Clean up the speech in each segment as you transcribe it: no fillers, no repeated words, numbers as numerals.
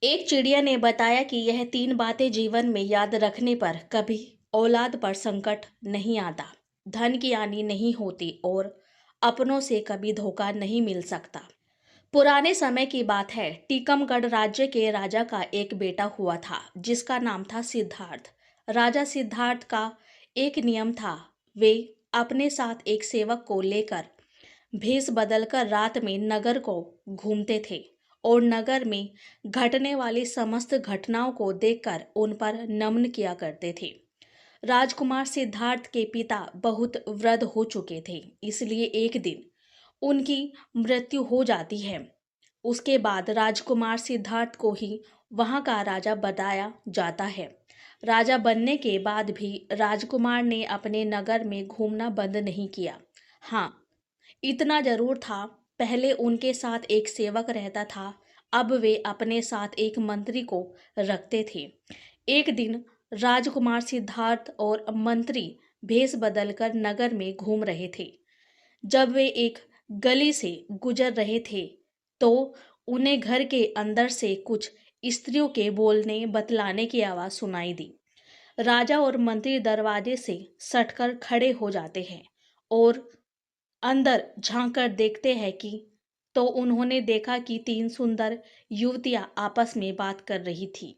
एक चिड़िया ने बताया कि यह 3 बातें जीवन में याद रखने पर कभी औलाद पर संकट नहीं आता, धन की हानि नहीं होती और अपनों से कभी धोखा नहीं मिल सकता। पुराने समय की बात है। टीकमगढ़ राज्य के राजा का एक बेटा हुआ था जिसका नाम था सिद्धार्थ। राजा सिद्धार्थ का एक नियम था। वे अपने साथ एक सेवक को लेकर भेष बदलकर रात में नगर को घूमते थे और नगर में घटने वाली समस्त घटनाओं को देखकर उन पर नमन किया करते थे। राजकुमार सिद्धार्थ के पिता बहुत वृद्ध हो चुके थे, इसलिए एक दिन उनकी मृत्यु हो जाती है। उसके बाद राजकुमार सिद्धार्थ को ही वहां का राजा बताया जाता है। राजा बनने के बाद भी राजकुमार ने अपने नगर में घूमना बंद नहीं किया। हाँ, इतना जरूर था, पहले उनके साथ एक सेवक रहता था, अब वे अपने साथ एक मंत्री को रखते थे। एक दिन राजकुमार सिद्धार्थ और मंत्री भेष बदलकर नगर में घूम रहे थे। जब वे एक गली से गुजर रहे थे तो उन्हें घर के अंदर से कुछ स्त्रियों के बोलने बतलाने की आवाज सुनाई दी। राजा और मंत्री दरवाजे से सटकर खड़े हो जाते हैं और अंदर झांक कर देखते हैं कि तो उन्होंने देखा कि 3 सुंदर युवतियां आपस में बात कर रही थी।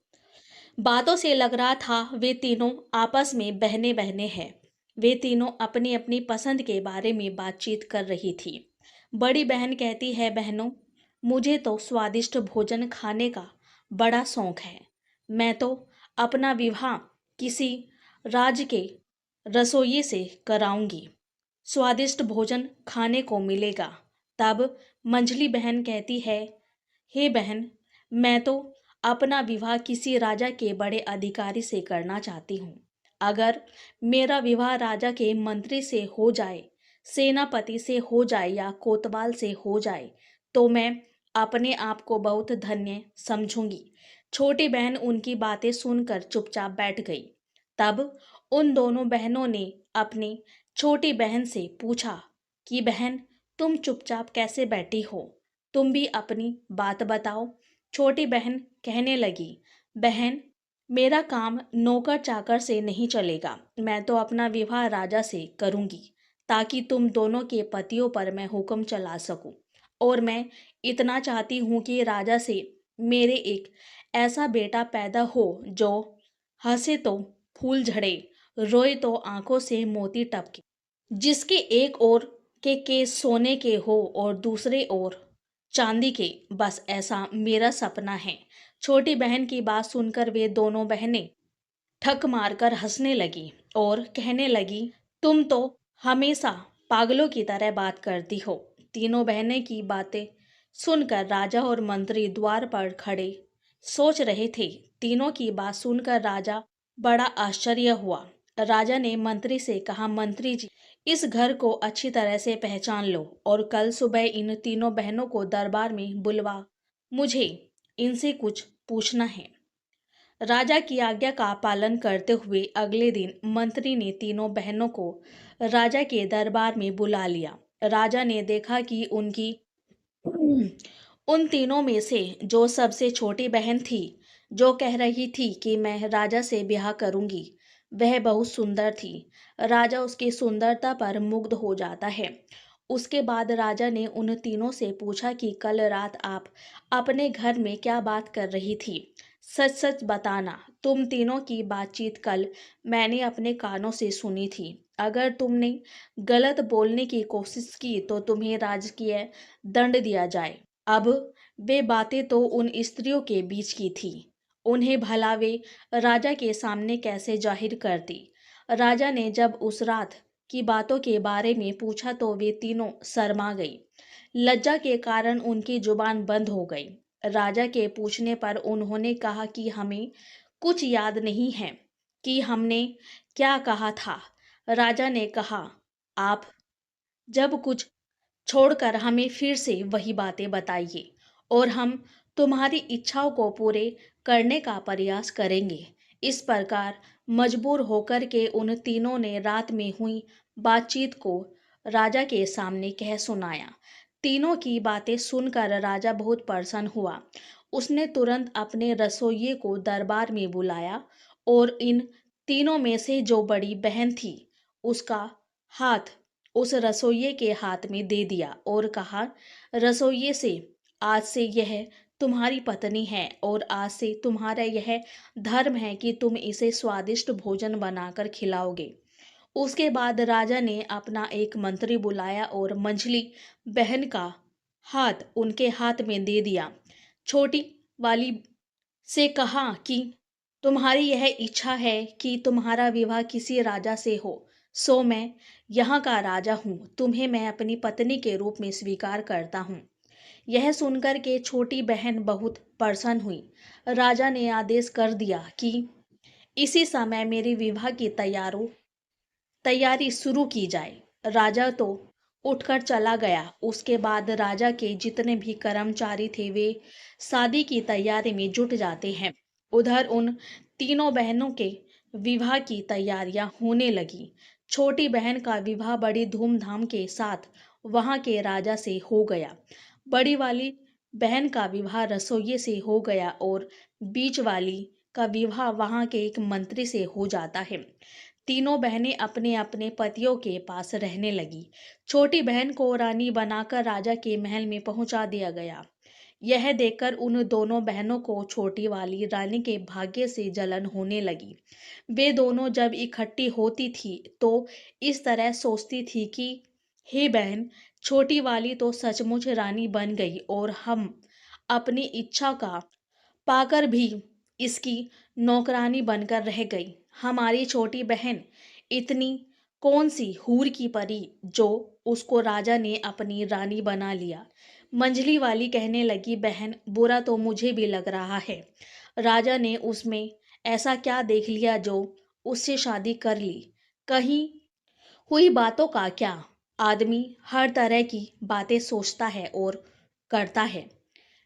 बातों से लग रहा था वे तीनों आपस में बहने बहने हैं। वे तीनों अपनी अपनी पसंद के बारे में बातचीत कर रही थी। बड़ी बहन कहती है, बहनों, मुझे तो स्वादिष्ट भोजन खाने का बड़ा शौक है। मैं तो अपना विवाह किसी राज्य के रसोई से कराऊंगी। स्वादिष्ट भोजन खाने को मिलेगा। तब मंझली बहन कहती है, हे बहन, मैं तो अपना विवाह किसी राजा के बड़े अधिकारी से करना चाहती हूँ। अगर मेरा विवाह राजा के मंत्री से हो जाए, सेनापति से हो जाए या कोतवाल से हो जाए तो मैं अपने आप को बहुत धन्य समझूंगी। छोटी बहन उनकी बातें सुनकर चुपचाप बैठ गई। तब उन दोनों बहनों ने अपनी छोटी बहन से पूछा कि बहन, तुम चुपचाप कैसे बैठी हो? तुम भी अपनी बात बताओ। छोटी बहन कहने लगी, बहन, मेरा काम नौकर चाकर से नहीं चलेगा। मैं तो अपना विवाह राजा से करूंगी ताकि तुम दोनों के पतियों पर मैं हुक्म चला सकूं। और मैं इतना चाहती हूं कि राजा से मेरे एक ऐसा बेटा पैदा हो जो हंसे तो फूल झड़े, रोए तो आंखों से मोती टपके, जिसके एक ओर के केस सोने के हो और दूसरे ओर चांदी के। बस ऐसा मेरा सपना है। छोटी बहन की बात सुनकर वे दोनों बहनें ठक मारकर हंसने लगी और कहने लगी, तुम तो हमेशा पागलों की तरह बात करती हो। तीनों बहनें की बातें सुनकर राजा और मंत्री द्वार पर खड़े सोच रहे थे। तीनों की बात सुनकर राजा बड़ा आश्चर्य हुआ। राजा ने मंत्री से कहा, मंत्री जी, इस घर को अच्छी तरह से पहचान लो और कल सुबह इन तीनों बहनों को दरबार में बुलवा, मुझे इनसे कुछ पूछना है। राजा की आज्ञा का पालन करते हुए अगले दिन मंत्री ने तीनों बहनों को राजा के दरबार में बुला लिया। राजा ने देखा कि उन तीनों में से जो सबसे छोटी बहन थी, जो कह रही थी कि मैं राजा से ब्याह करूंगी, वह बहुत सुंदर थी। राजा उसकी सुंदरता पर मुग्ध हो जाता है। उसके बाद राजा ने उन तीनों से पूछा कि कल रात आप अपने घर में क्या बात कर रही थी? सच सच बताना। तुम तीनों की बातचीत कल मैंने अपने कानों से सुनी थी। अगर तुमने गलत बोलने की कोशिश की तो तुम्हें राजकीय दंड दिया जाए। अब वे बातें तो उन स्त्रियों के बीच की थी, उन्हें भला वे राजा के सामने कैसे जाहिर करती? राजा ने जब उस रात की बातों के बारे में पूछा तो वे तीनों शर्मा गई। लज्जा के कारण उनकी जुबान बंद हो गई। राजा के पूछने पर उन्होंने कहा कि हमें कुछ याद नहीं है कि हमने क्या कहा था। राजा ने कहा, आप जब कुछ छोड़कर हमें फिर से वही बातें बताइए और हम तुम्हारी इच्छाओं को पूरे करने का प्रयास करेंगे। इस प्रकार मजबूर होकर के उन तीनों ने रात में हुई बातचीत को राजा के सामने कह सुनाया। तीनों की बातें सुनकर राजा बहुत प्रसन्न हुआ। उसने तुरंत अपने रसोइये को दरबार में बुलाया और इन तीनों में से जो बड़ी बहन थी उसका हाथ उस रसोइये के हाथ में दे दिया और कहा, रसोइये से, आज से यह तुम्हारी पत्नी है और आज से तुम्हारा यह धर्म है कि तुम इसे स्वादिष्ट भोजन बनाकर खिलाओगे। उसके बाद राजा ने अपना एक मंत्री बुलाया और मंझली बहन का हाथ उनके हाथ में दे दिया। छोटी वाली से कहा कि तुम्हारी यह इच्छा है कि तुम्हारा विवाह किसी राजा से हो, सो मैं यहाँ का राजा हूँ, तुम्हें मैं अपनी पत्नी के रूप में स्वीकार करता हूँ। यह सुनकर के छोटी बहन बहुत प्रसन्न हुई। राजा ने आदेश कर दिया कि इसी समय मेरे विवाह की तैयारी शुरू की जाए। राजा तो उठकर चला गया। उसके बाद राजा के जितने भी कर्मचारी थे वे शादी की तैयारी में जुट जाते हैं। उधर उन तीनों बहनों के विवाह की तैयारियां होने लगी। छोटी बहन का विवाह बड़ी धूमधाम के साथ वहां के राजा से हो गया। बड़ी वाली बहन का विवाह रसोइये से हो गया और बीच वाली का विवाह वहां के एक मंत्री से हो जाता है। तीनों बहनें अपने अपने पतियों के पास रहने लगी। छोटी बहन को रानी बनाकर राजा के महल में पहुंचा दिया गया। यह देखकर उन दोनों बहनों को छोटी वाली रानी के भाग्य से जलन होने लगी। वे दोनों जब इकट्ठी होती थी तो इस तरह सोचती थी कि हे बहन, छोटी वाली तो सचमुच रानी बन गई और हम अपनी इच्छा का पाकर भी इसकी नौकरानी बनकर रह गई। हमारी छोटी बहन इतनी कौन सी हूर की परी जो उसको राजा ने अपनी रानी बना लिया। मंझली वाली कहने लगी, बहन, बुरा तो मुझे भी लग रहा है। राजा ने उसमें ऐसा क्या देख लिया जो उससे शादी कर ली। कहीं हुई बातों का क्या। आदमी हर तरह की बातें सोचता है और करता है।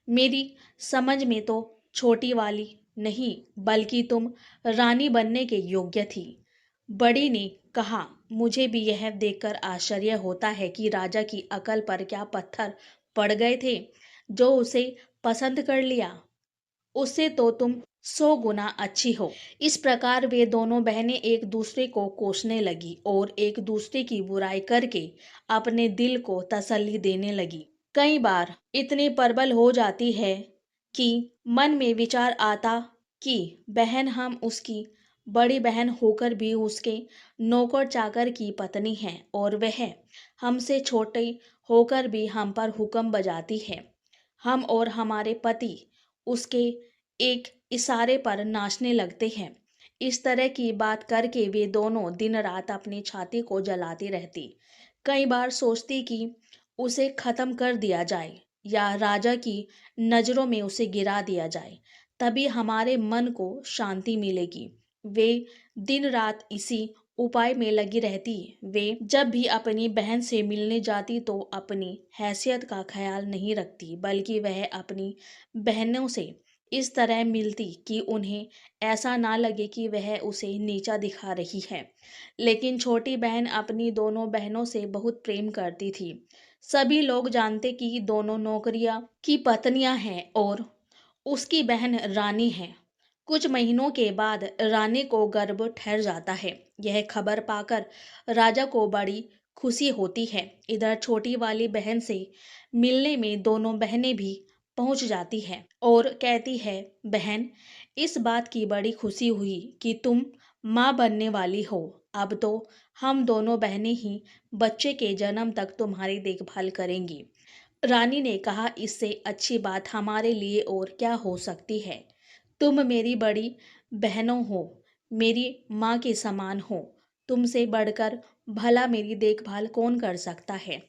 मेरी समझ में तो छोटी वाली नहीं बल्कि तुम रानी बनने के योग्य थी। बड़ी ने कहा, मुझे भी यह देखकर आश्चर्य होता है कि राजा की अकल पर क्या पत्थर पड़ गए थे जो उसे पसंद कर लिया। उससे तो तुम 100 गुना अच्छी हो। इस प्रकार वे दोनों बहनें एक दूसरे को कोसने लगी और एक दूसरे की बुराई करके अपने दिल को तसल्ली देने लगी। कई बार इतनी प्रबल हो जाती है कि मन में विचार आता कि बहन हम उसकी बड़ी बहन होकर भी उसके नौकर चाकर की पत्नी हैं और वह हमसे छोटे होकर भी हम पर हुक्म बजाती है। हम और हमारे पति उसके एक इशारे पर नाचने लगते हैं। इस तरह की बात करके वे दोनों दिन रात अपनी छाती को जलाती रहती। कई बार सोचती कि उसे खत्म कर दिया जाए या राजा की नजरों में उसे गिरा दिया जाए, तभी हमारे मन को शांति मिलेगी। वे दिन रात इसी उपाय में लगी रहती। वे जब भी अपनी बहन से मिलने जाती तो अपनी हैसियत का ख्याल नहीं रखती बल्कि वह अपनी बहनों से इस तरह मिलती कि उन्हें ऐसा ना लगे कि वह उसे नीचा दिखा रही है। लेकिन छोटी बहन अपनी दोनों बहनों से बहुत प्रेम करती थी। सभी लोग जानते कि दोनों नौकरिया की पत्नियां हैं और उसकी बहन रानी है। कुछ महीनों के बाद रानी को गर्भ ठहर जाता है। यह खबर पाकर राजा को बड़ी खुशी होती है। इधर छोटी वाली बहन से मिलने में दोनों बहनें भी पहुंच जाती है और कहती है, बहन, इस बात की बड़ी खुशी हुई कि तुम माँ बनने वाली हो। अब तो हम दोनों बहनें ही बच्चे के जन्म तक तुम्हारी देखभाल करेंगी। रानी ने कहा, इससे अच्छी बात हमारे लिए और क्या हो सकती है। तुम मेरी बड़ी बहनों हो, मेरी माँ के समान हो। तुमसे बढ़कर भला मेरी देखभाल कौन कर सकता है।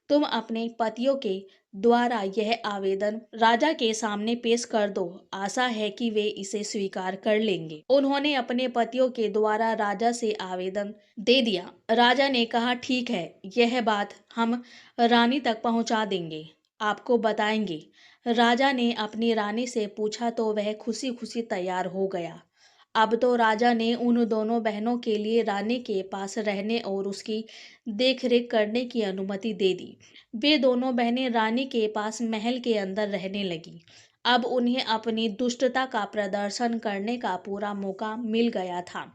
तुम अपने पतियों के द्वारा यह आवेदन राजा के सामने पेश कर दो। आशा है कि वे इसे स्वीकार कर लेंगे। उन्होंने अपने पतियों के द्वारा राजा से आवेदन दे दिया। राजा ने कहा, ठीक है, यह बात हम रानी तक पहुंचा देंगे, आपको बताएंगे। राजा ने अपनी रानी से पूछा तो वह खुशी खुशी तैयार हो गया। अब तो राजा ने उन दोनों बहनों के लिए रानी के पास रहने और उसकी देखरेख करने की अनुमति दे दी। वे दोनों बहनें रानी के पास महल के अंदर रहने लगी। अब उन्हें अपनी दुष्टता का प्रदर्शन करने का पूरा मौका मिल गया था।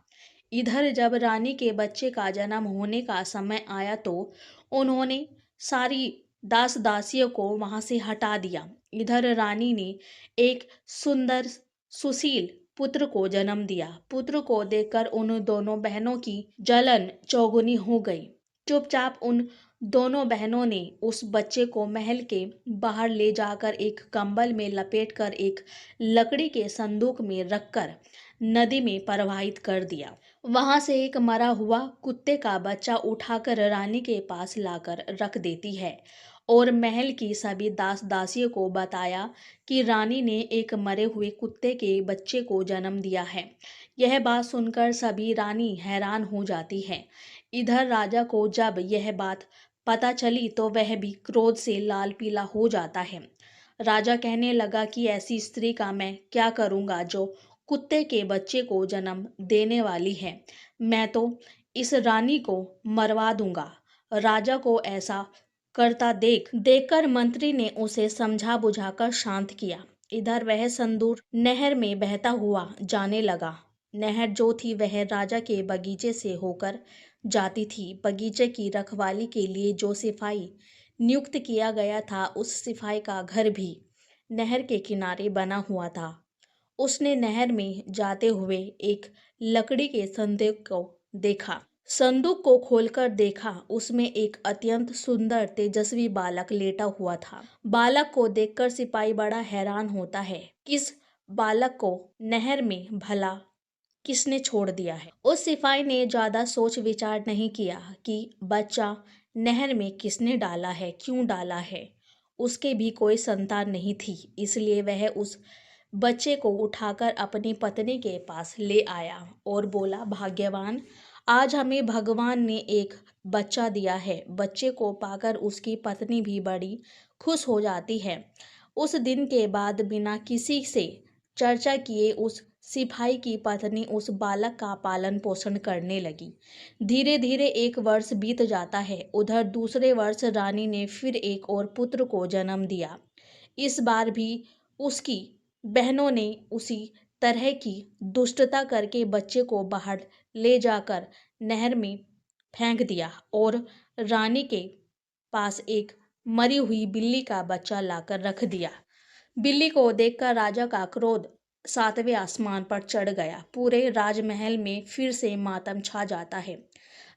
इधर जब रानी के बच्चे का जन्म होने का समय आया तो उन्होंने सारी दास दासियों को वहां से हटा दिया। इधर रानी ने एक सुंदर सुशील पुत्र को जन्म दिया। पुत्र को देखकर उन दोनों बहनों की जलन चौगुनी हो गई। चुपचाप उन दोनों बहनों ने उस बच्चे को महल के बाहर ले जाकर एक कंबल में लपेटकर एक लकड़ी के संदूक में रखकर नदी में प्रवाहित कर दिया। वहां से एक मरा हुआ कुत्ते का बच्चा उठाकर रानी के पास लाकर रख देती है और महल की सभी दास दासियों को बताया कि रानी ने एक मरे हुए कुत्ते के बच्चे को जन्म दिया है। यह बात सुनकर सभी रानी हैरान हो जाती है। इधर राजा को जब यह बात पता चली तो वह भी क्रोध से लाल पीला हो जाता है। राजा कहने लगा कि ऐसी स्त्री का मैं क्या करूंगा जो कुत्ते के बच्चे को जन्म देने वाली है। मैं तो इस रानी को मरवा दूंगा। राजा को ऐसा करता देखकर मंत्री ने उसे समझा बुझाकर शांत किया। इधर वह संदूर नहर में बहता हुआ जाने लगा। नहर जो थी वह राजा के बगीचे से होकर जाती थी। बगीचे की रखवाली के लिए जो सिपाही नियुक्त किया गया था उस सिपाही का घर भी नहर के किनारे बना हुआ था। उसने नहर में जाते हुए एक लकड़ी के संदूक को देखा। संदूक को खोलकर देखा, उसमें एक अत्यंत सुंदर तेजस्वी बालक लेटा हुआ था। बालक को देखकर सिपाही बड़ा हैरान होता है। किस बालक को नहर में भला किसने छोड़ दिया है? उस सिपाही ने ज्यादा सोच विचार नहीं किया कि बच्चा नहर में किसने डाला है, क्यों डाला है। उसके भी कोई संतान नहीं थी, इसलिए वह उस बच्चे को उठाकर अपनी पत्नी के पास ले आया और बोला, भाग्यवान, आज हमें भगवान ने एक बच्चा दिया है। बच्चे को पाकर उसकी पत्नी भी बड़ी खुश हो जाती है। उस दिन के बाद बिना किसी से चर्चा किए उस सिपाही की पत्नी उस बालक का पालन पोषण करने लगी। धीरे धीरे 1 वर्ष बीत जाता है। उधर दूसरे वर्ष रानी ने फिर एक और पुत्र को जन्म दिया। इस बार भी उसकी बहनों ने उसी तरह की दुष्टता करके बच्चे को बाहर ले जाकर नहर में फेंक दिया और रानी के पास एक मरी हुई बिल्ली का बच्चा लाकर रख दिया। बिल्ली को देखकर राजा का क्रोध 7वें आसमान पर चढ़ गया। पूरे राजमहल में फिर से मातम छा जाता है।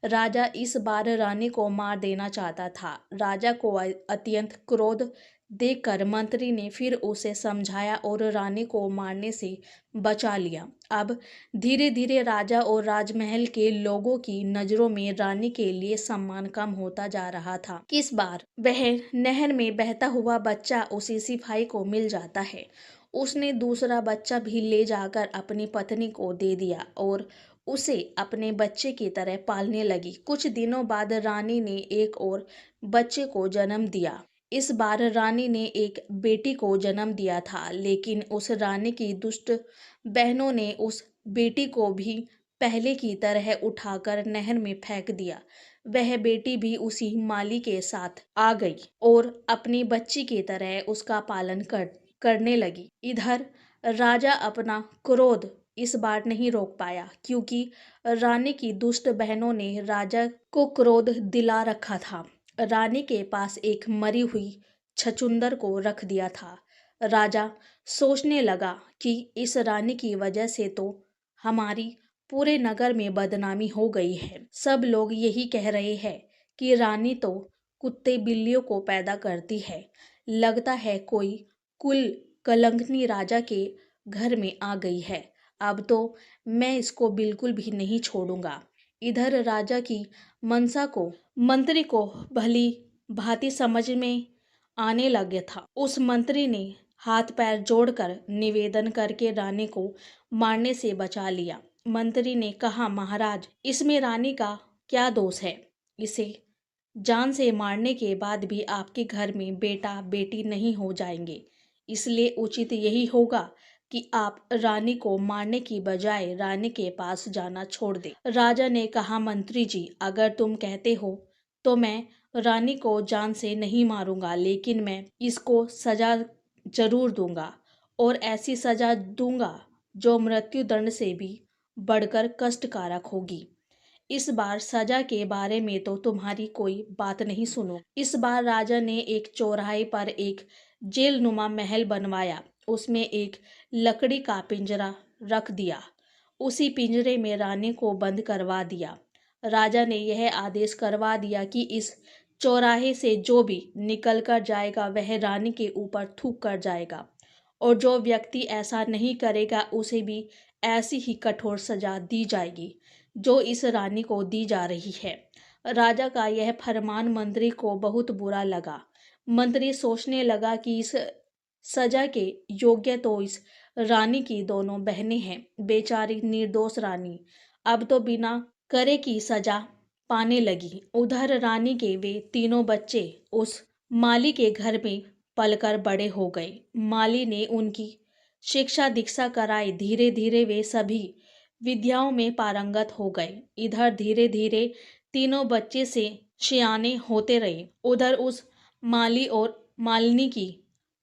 राजा इस बार रानी को मार देना चाहता था। राजा को अत्यंत क्रोध देखकर मंत्री ने फिर उसे समझाया और रानी को मारने से बचा लिया। अब धीरे धीरे राजा और राजमहल के लोगों की नजरों में रानी के लिए सम्मान कम होता जा रहा था। इस बार वह नहर में बहता हुआ बच्चा उसी सिपाही को मिल जाता है। उसने दूसरा बच्चा भी ले जाकर अपनी पत्नी को दे दिया और उसे अपने बच्चे की तरह पालने लगी। कुछ दिनों बाद रानी ने एक और बच्चे को जन्म दिया। इस बार रानी ने एक बेटी को जन्म दिया था, लेकिन उस रानी की दुष्ट बहनों ने उस बेटी को भी पहले की तरह उठाकर नहर में फेंक दिया। वह बेटी भी उसी माली के साथ आ गई और अपनी बच्ची की तरह उसका पालन करने लगी। इधर राजा अपना क्रोध इस बार नहीं रोक पाया, क्योंकि रानी की दुष्ट बहनों ने राजा को क्रोध दिला रखा था। रानी के पास एक मरी हुई छछूंदर को रख दिया था। राजा सोचने लगा कि इस रानी की वजह से तो हमारी पूरे नगर में बदनामी हो गई है। सब लोग यही कह रहे हैं कि रानी तो कुत्ते बिल्लियों को पैदा करती है। लगता है कोई कुल कलंकनी राजा के घर में आ गई है। अब तो मैं इसको बिल्कुल भी नहीं छोड़ूंगा। इधर राजा की मनसा को मंत्री को भली भांति समझ में आने लगे था। उस मंत्री ने हाथ पैर जोड़कर निवेदन करके रानी को मारने से बचा लिया। मंत्री ने कहा, महाराज, इसमें रानी का क्या दोष है? इसे जान से मारने के बाद भी आपके घर में बेटा बेटी नहीं हो जाएंगे। इसलिए उचित यही होगा कि आप रानी को मारने की बजाय रानी के पास जाना छोड़ दें। राजा ने कहा, मंत्री जी, अगर तुम कहते हो तो मैं रानी को जान से नहीं मारूंगा, लेकिन मैं इसको सजा जरूर दूंगा और ऐसी सजा दूंगा जो मृत्यु दंड से भी बढ़कर कष्टकारक होगी। इस बार सजा के बारे में तो तुम्हारी कोई बात नहीं सुनो। इस बार राजा ने एक चौराहे पर एक जेलनुमा महल बनवाया। उसमें एक लकड़ी का पिंजरा रख दिया। उसी पिंजरे में रानी को बंद करवा दिया। राजा ने यह आदेश करवा दिया कि इस चौराहे से जो भी निकल कर जाएगा वह रानी के ऊपर थूक कर जाएगा, और जो व्यक्ति ऐसा नहीं करेगा उसे भी ऐसी ही कठोर सजा दी जाएगी जो इस रानी को दी जा रही है। राजा का यह फरमान मंत्री को बहुत बुरा लगा। मंत्री सोचने लगा कि इस सजा के योग्य तो इस रानी की दोनों बहनें हैं। बेचारी निर्दोष रानी अब तो बिना करे की सजा पाने लगी। उधर रानी के वे तीनों बच्चे उस माली के घर में पलकर बड़े हो गए। माली ने उनकी शिक्षा दीक्षा कराई। धीरे धीरे वे सभी विद्याओं में पारंगत हो गए। इधर धीरे धीरे तीनों बच्चे से सियाने होते रहे। उधर उस माली और मालिनी की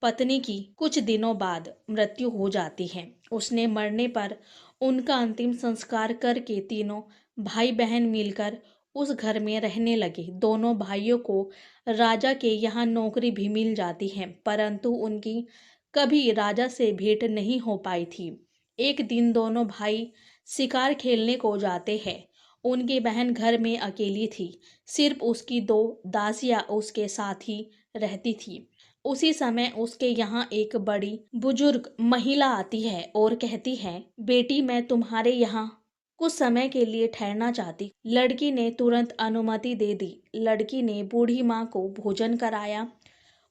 पत्नी की कुछ दिनों बाद मृत्यु हो जाती है। उसने मरने पर उनका अंतिम संस्कार करके तीनों भाई बहन मिलकर उस घर में रहने लगे। दोनों भाइयों को राजा के यहाँ नौकरी भी मिल जाती है, परंतु उनकी कभी राजा से भेंट नहीं हो पाई थी। एक दिन दोनों भाई शिकार खेलने को जाते हैं। उनकी बहन घर में अकेली थी। सिर्फ उसकी दो दासियां उसके साथ ही रहती थी। उसी समय उसके यहाँ एक बड़ी बुजुर्ग महिला आती है और कहती है, बेटी मैं तुम्हारे यहाँ कुछ समय के लिए ठहरना चाहती। लड़की ने तुरंत अनुमति दे दी। लड़की ने बूढ़ी माँ को भोजन कराया,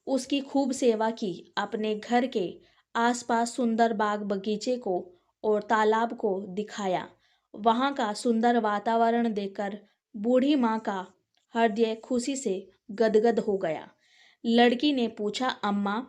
उसकी खूब सेवा की, अपने घर के आसपास सुंदर बाग बगीचे को और तालाब को दिखाया। वहाँ का सुंदर वातावरण देखकर बूढ़ी माँ का हृदय खुशी से गदगद हो गया। लड़की ने पूछा, अम्मा,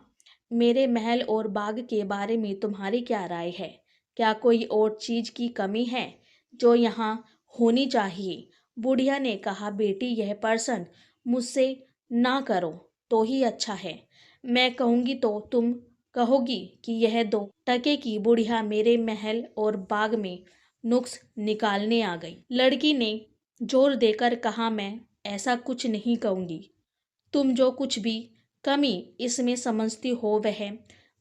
मेरे महल और बाग के बारे में तुम्हारी क्या राय है? क्या कोई और चीज की कमी है जो यहाँ होनी चाहिए? बुढ़िया ने कहा, बेटी यह प्रश्न मुझसे ना करो तो ही अच्छा है। मैं कहूँगी तो तुम कहोगी कि यह 2 टके की बुढ़िया मेरे महल और बाग में नुक्स निकालने आ गई। लड़की ने जोर देकर कहा, मैं ऐसा कुछ नहीं कहूँगी। तुम जो कुछ भी कमी इसमें समझती हो वह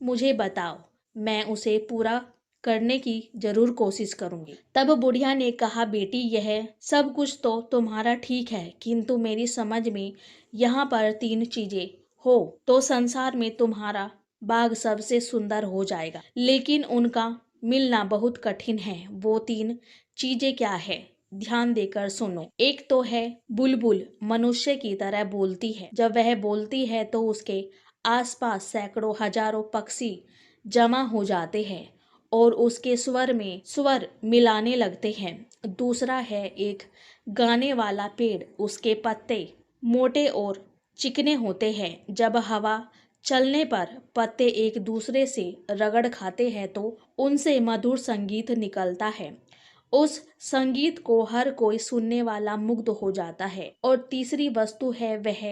मुझे बताओ, मैं उसे पूरा करने की जरूर कोशिश करूंगी। तब बुढ़िया ने कहा, बेटी यह सब कुछ तो तुम्हारा ठीक है, किंतु मेरी समझ में यहाँ पर 3 चीजें हो तो संसार में तुम्हारा बाग सबसे सुंदर हो जाएगा, लेकिन उनका मिलना बहुत कठिन है। वो 3 चीजें क्या है? ध्यान देकर सुनो। एक तो है बुलबुल, मनुष्य की तरह बोलती है। जब वह बोलती है तो उसके आसपास सैकड़ों हजारों पक्षी जमा हो जाते हैं और उसके स्वर में स्वर मिलाने लगते हैं। दूसरा है एक गाने वाला पेड़, उसके पत्ते मोटे और चिकने होते हैं। जब हवा चलने पर पत्ते एक दूसरे से रगड़ खाते हैं तो उनसे मधुर संगीत निकलता है। उस संगीत को हर कोई सुनने वाला मुग्ध हो जाता है। और तीसरी वस्तु है वह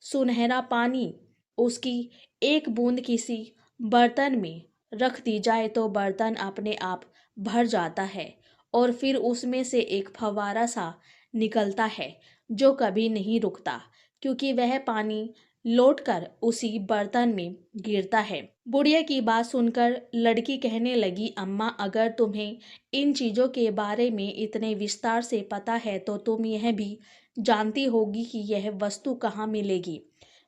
सुनहरा पानी। उसकी एक बूंद किसी बर्तन में रख दी जाए तो बर्तन अपने आप भर जाता है और फिर उसमें से एक फव्वारा सा निकलता है जो कभी नहीं रुकता, क्योंकि वह पानी लौटकर उसी बर्तन में गिरता है। बुढ़िया की बात सुनकर लड़की कहने लगी, अम्मा, अगर तुम्हें इन चीजों के बारे में इतने विस्तार से पता है तो तुम यह भी जानती होगी कि यह वस्तु कहाँ मिलेगी।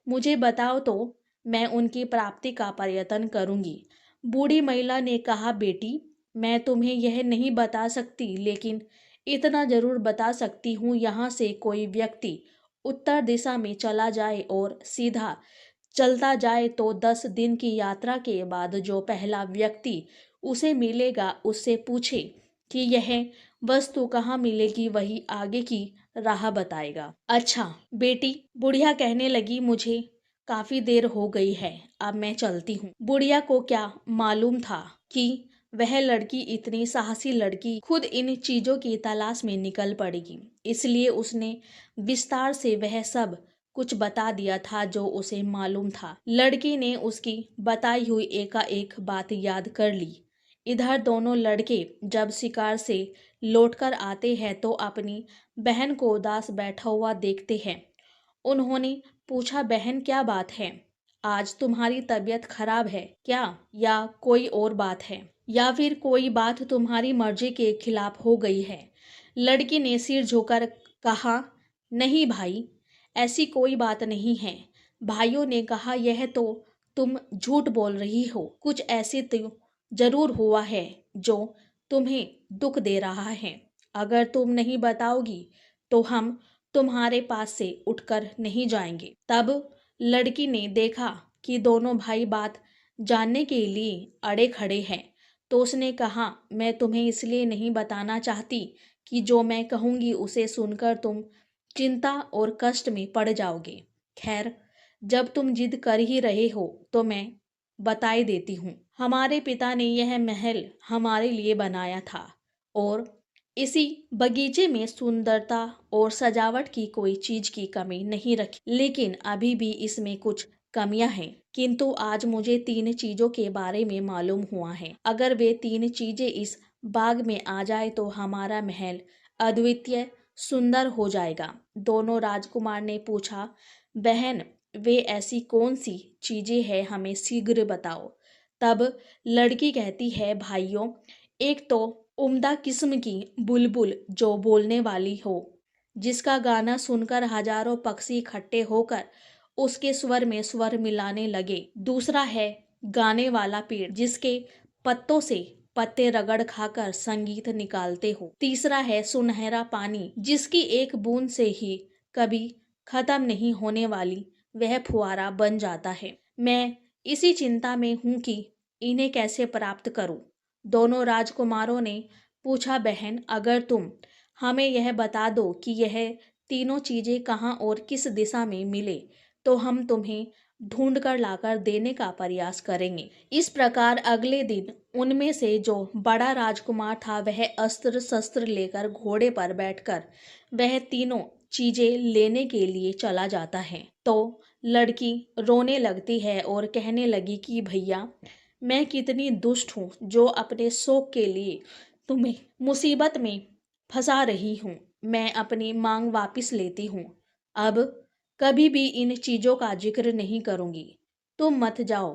मुझे बताओ तो मैं उनकी प्राप्ति का प्रयत्न करूंगी। बूढ़ी महिला ने कहा, बेटी मैं तुम्हें यह नहीं बता सकती, लेकिन इतना जरूर बता सकती हूँ, यहाँ से कोई व्यक्ति उत्तर दिशा में चला जाए और सीधा चलता जाए तो 10 दिन की यात्रा के बाद जो पहला व्यक्ति उसे मिलेगा उससे पूछे कि यह वस्तु कहाँ मिलेगी, वही आगे की राह बताएगा। अच्छा बेटी, बुढ़िया कहने लगी, मुझे काफी देर हो गई है, अब मैं चलती हूँ। बुढ़िया को क्या मालूम था कि वह लड़की, इतनी साहसी लड़की, खुद इन चीजों की तलाश में निकल पड़ेगी, इसलिए उसने विस्तार से वह सब कुछ बता दिया था जो उसे मालूम था। लड़की ने उसकी बताई हुई एकाएक बात याद कर ली। इधर दोनों लड़के जब शिकार से लौटकर आते हैं तो अपनी बहन को उदास बैठा हुआ देखते हैं। उन्होंने पूछा, बहन क्या बात है? आज तुम्हारी तबीयत खराब है क्या, या कोई और बात है, या फिर कोई बात तुम्हारी मर्जी के खिलाफ हो गई है? लड़की ने सिर झुककर कहा, नहीं भाई, ऐसी कोई बात नहीं है। भाइयों ने कहा, यह तो तुम झूठ बोल रही हो। कुछ ऐसे तो जरूर हुआ है जो तुम्हें दुख दे रहा है। अगर तुम नहीं बताओगी तो हम तुम्हारे पास से उठकर नहीं जाएंगे। तब लड़की ने देखा कि दोनों भाई बात जानने के लिए अड़े खड़े हैं, तो उसने कहा, मैं तुम्हें इसलिए नहीं बताना चाहती कि जो मैं कहूँगी उसे सुनकर तुम चिंता और कष्ट में पड़ जाओगे। खैर, जब तुम जिद कर ही रहे हो तो मैं बता ही देती हूँ। हमारे पिता ने यह महल हमारे लिए बनाया था और इसी बगीचे में सुंदरता और सजावट की कोई चीज की कमी नहीं रखी, लेकिन अभी भी इसमें कुछ कमियां हैं। किंतु आज मुझे 3 चीजों के बारे में मालूम हुआ है। अगर वे 3 चीजें इस बाग में आ जाए तो हमारा महल अद्वितीय सुंदर हो जाएगा। दोनों राजकुमार ने पूछा, बहन, वे ऐसी कौन सी चीजें हैं, हमें शीघ्र बताओ। तब लड़की कहती है, भाइयों, एक तो उम्दा किस्म की बुलबुल जो बोलने वाली हो, जिसका गाना सुनकर हजारों पक्षी इकट्ठे होकर उसके स्वर में स्वर मिलाने लगे। दूसरा है गाने वाला पेड़, जिसके पत्तों से पत्ते रगड़ खाकर संगीत निकालते हो। तीसरा है सुनहरा पानी, जिसकी एक बूंद से ही कभी खत्म नहीं होने वाली वह फुहारा बन जाता है। मैं इसी चिंता में हूं कि इन्हें कैसे प्राप्त करूं। दोनों राजकुमारों ने पूछा, बहन, अगर तुम हमें यह बता दो कि यह तीनों चीजें कहाँ और किस दिशा में मिले तो हम तुम्हें ढूंढ कर लाकर देने का प्रयास करेंगे। इस प्रकार अगले दिन उनमें से जो बड़ा राजकुमार था वह अस्त्र शस्त्र लेकर घोड़े पर बैठकर वह तीनों चीजें लेने के लिए चला जाता है। तो लड़की रोने लगती है और कहने लगी कि भैया, मैं कितनी दुष्ट हूँ जो अपने शौक के लिए तुम्हें मुसीबत में फंसा रही हूँ। मैं अपनी मांग वापस लेती हूँ। अब कभी भी इन चीजों का जिक्र नहीं करूंगी। तुम मत जाओ।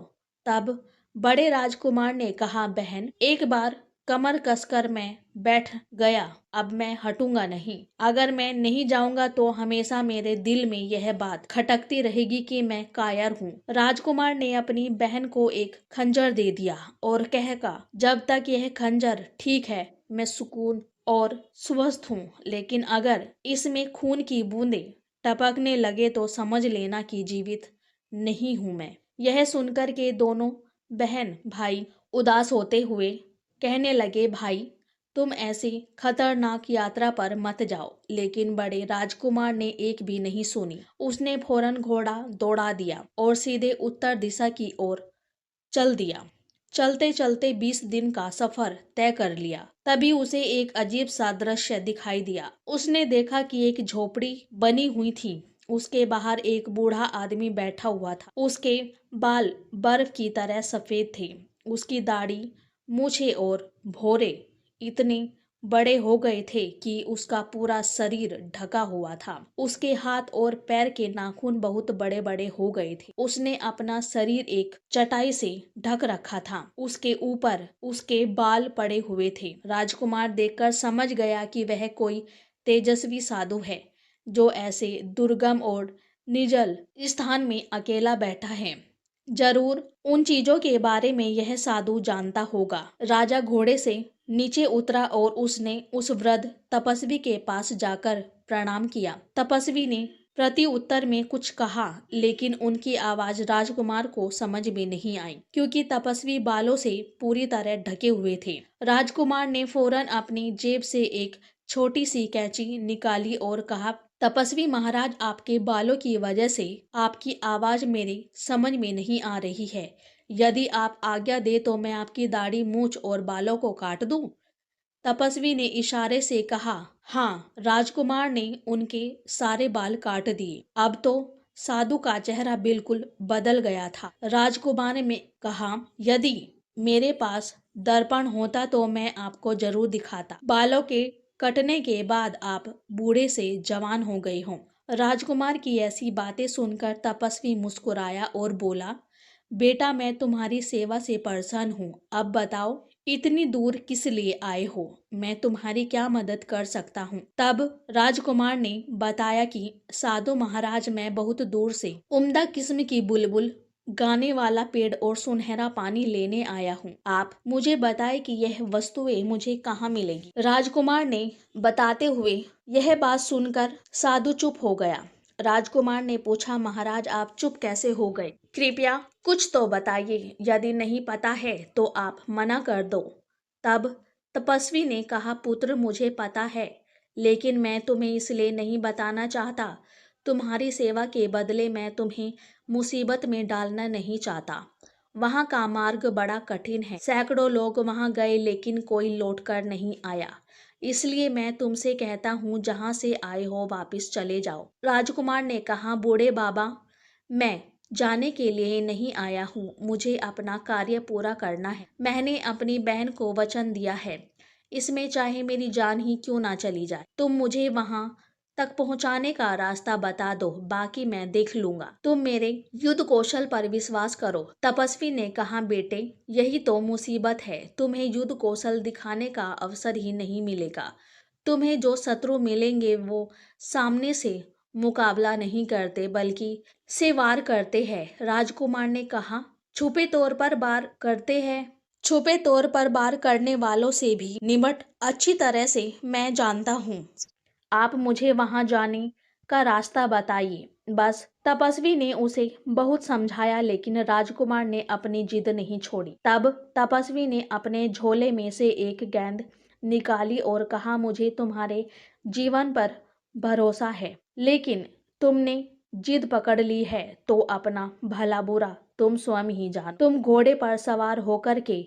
तब बड़े राजकुमार ने कहा, बहन, एक बार कमर कसकर मैं बैठ गया, अब मैं हटूंगा नहीं। अगर मैं नहीं जाऊंगा तो हमेशा मेरे दिल में यह बात खटकती रहेगी कि मैं कायर हूँ। राजकुमार ने अपनी बहन को एक खंजर दे दिया और कहा, जब तक यह खंजर ठीक है मैं सुकून और स्वस्थ हूँ, लेकिन अगर इसमें खून की बूंदें टपकने लगे तो समझ लेना कि जीवित नहीं हूं मैं। यह सुनकर के दोनों बहन भाई उदास होते हुए कहने लगे, भाई, तुम ऐसी खतरनाक यात्रा पर मत जाओ। लेकिन बड़े राजकुमार ने एक भी नहीं सुनी। उसने फौरन घोड़ा दौड़ा दिया और सीधे उत्तर दिशा की ओर चल दिया। चलते चलते 20 दिन का सफर तय कर लिया। तभी उसे एक अजीब सा दृश्य दिखाई दिया। उसने देखा कि एक झोपड़ी बनी हुई थी। उसके बाहर एक बूढ़ा आदमी बैठा हुआ था। उसके बाल बर्फ की तरह सफेद थे। उसकी दाढ़ी, मूछें और भौरे इतने बड़े हो गए थे कि उसका पूरा शरीर ढका हुआ था। उसके हाथ और पैर के नाखून बहुत बड़े बड़े हो गए थे। उसने अपना शरीर एक चटाई से ढक रखा था। उसके ऊपर उसके बाल पड़े हुए थे। राजकुमार देखकर समझ गया कि वह कोई तेजस्वी साधु है जो ऐसे दुर्गम और निर्जल स्थान में अकेला बैठा है। जरूर उन चीजों के बारे में यह साधु जानता होगा। राजा घोड़े से नीचे उतरा और उसने उस वृद्ध तपस्वी के पास जाकर प्रणाम किया। तपस्वी ने प्रति उत्तर में कुछ कहा, लेकिन उनकी आवाज राजकुमार को समझ में नहीं आई, क्योंकि तपस्वी बालों से पूरी तरह ढके हुए थे। राजकुमार ने फौरन अपनी जेब से एक छोटी सी कैंची निकाली और कहा, तपस्वी महाराज, आपके बालों की वजह से आपकी आवाज मेरी समझ में नहीं आ रही है। यदि आप आज्ञा दे तो मैं आपकी दाढ़ी, मूछ और बालों को काट दूं। तपस्वी ने इशारे से कहा, हाँ। राजकुमार ने उनके सारे बाल काट दिए। अब तो साधु का चेहरा बिल्कुल बदल गया था। राजकुमार ने कहा, यदि मेरे पास दर्पण होता तो मैं आपको जरूर दिखाता। बालों के कटने के बाद आप बूढ़े से जवान हो गए हों। राजकुमार की ऐसी बातें सुनकर तपस्वी मुस्कुराया और बोला, बेटा मैं तुम्हारी सेवा से परेशान हूँ। अब बताओ इतनी दूर किस लिए आए हो? मैं तुम्हारी क्या मदद कर सकता हूँ? तब राजकुमार ने बताया कि साधु महाराज मैं बहुत दूर से उम्दा किस्म की बुलबुल गाने वाला पेड़ और सुनहरा पानी लेने आया हूँ। आप मुझे बताए कि यह वस्तुएं मुझे कहाँ मिलेगी। राजकुमार ने बताते हुए यह बात सुनकर साधु चुप हो गया। राजकुमार ने पूछा, महाराज आप चुप कैसे हो गए? कृपया कुछ तो बताइए, यदि नहीं पता है तो आप मना कर दो। तब तपस्वी ने कहा, पुत्र मुझे पता है, लेकिन मैं तुम्हें इसलिए नहीं बताना चाहता। तुम्हारी सेवा के बदले मैं तुम्हें मुसीबत में डालना नहीं चाहता। वहां का मार्ग बड़ा कठिन है। सैकड़ों लोग वहां गए लेकिन कोई लौटकर नहीं आया। इसलिए मैं तुमसे कहता हूँ जहां से आए हो वापस चले जाओ। राजकुमार ने कहा, बूढ़े बाबा मैं जाने के लिए नहीं आया हूँ, मुझे अपना कार्य पूरा करना है। मैंने अपनी बहन को वचन दिया है, इसमें चाहे मेरी जान ही क्यों ना चली जाए। तुम मुझे वहां तक पहुंचाने का रास्ता बता दो, बाकी मैं देख लूंगा। तुम मेरे युद्ध कौशल पर विश्वास करो। तपस्वी ने कहा, बेटे यही तो मुसीबत है, तुम्हें युद्ध कौशल दिखाने का अवसर ही नहीं मिलेगा। तुम्हें जो शत्रु मिलेंगे वो सामने से मुकाबला नहीं करते बल्कि से वार करते हैं। राजकुमार ने कहा, छुपे तौर पर वार करते हैं? छुपे तौर पर वार करने वालों से भी निमट अच्छी तरह से मैं जानता हूँ। आप मुझे वहां जाने का रास्ता बताइए। बस तपस्वी ने उसे बहुत समझाया लेकिन राजकुमार ने अपनी जिद नहीं छोड़ी। तब तपस्वी ने अपने झोले में से एक गेंद निकाली और कहा, मुझे तुम्हारे जीवन पर भरोसा है, लेकिन तुमने जिद पकड़ ली है तो अपना भला बुरा तुम स्वयं ही जानो। तुम घोड़े पर सवार होकर के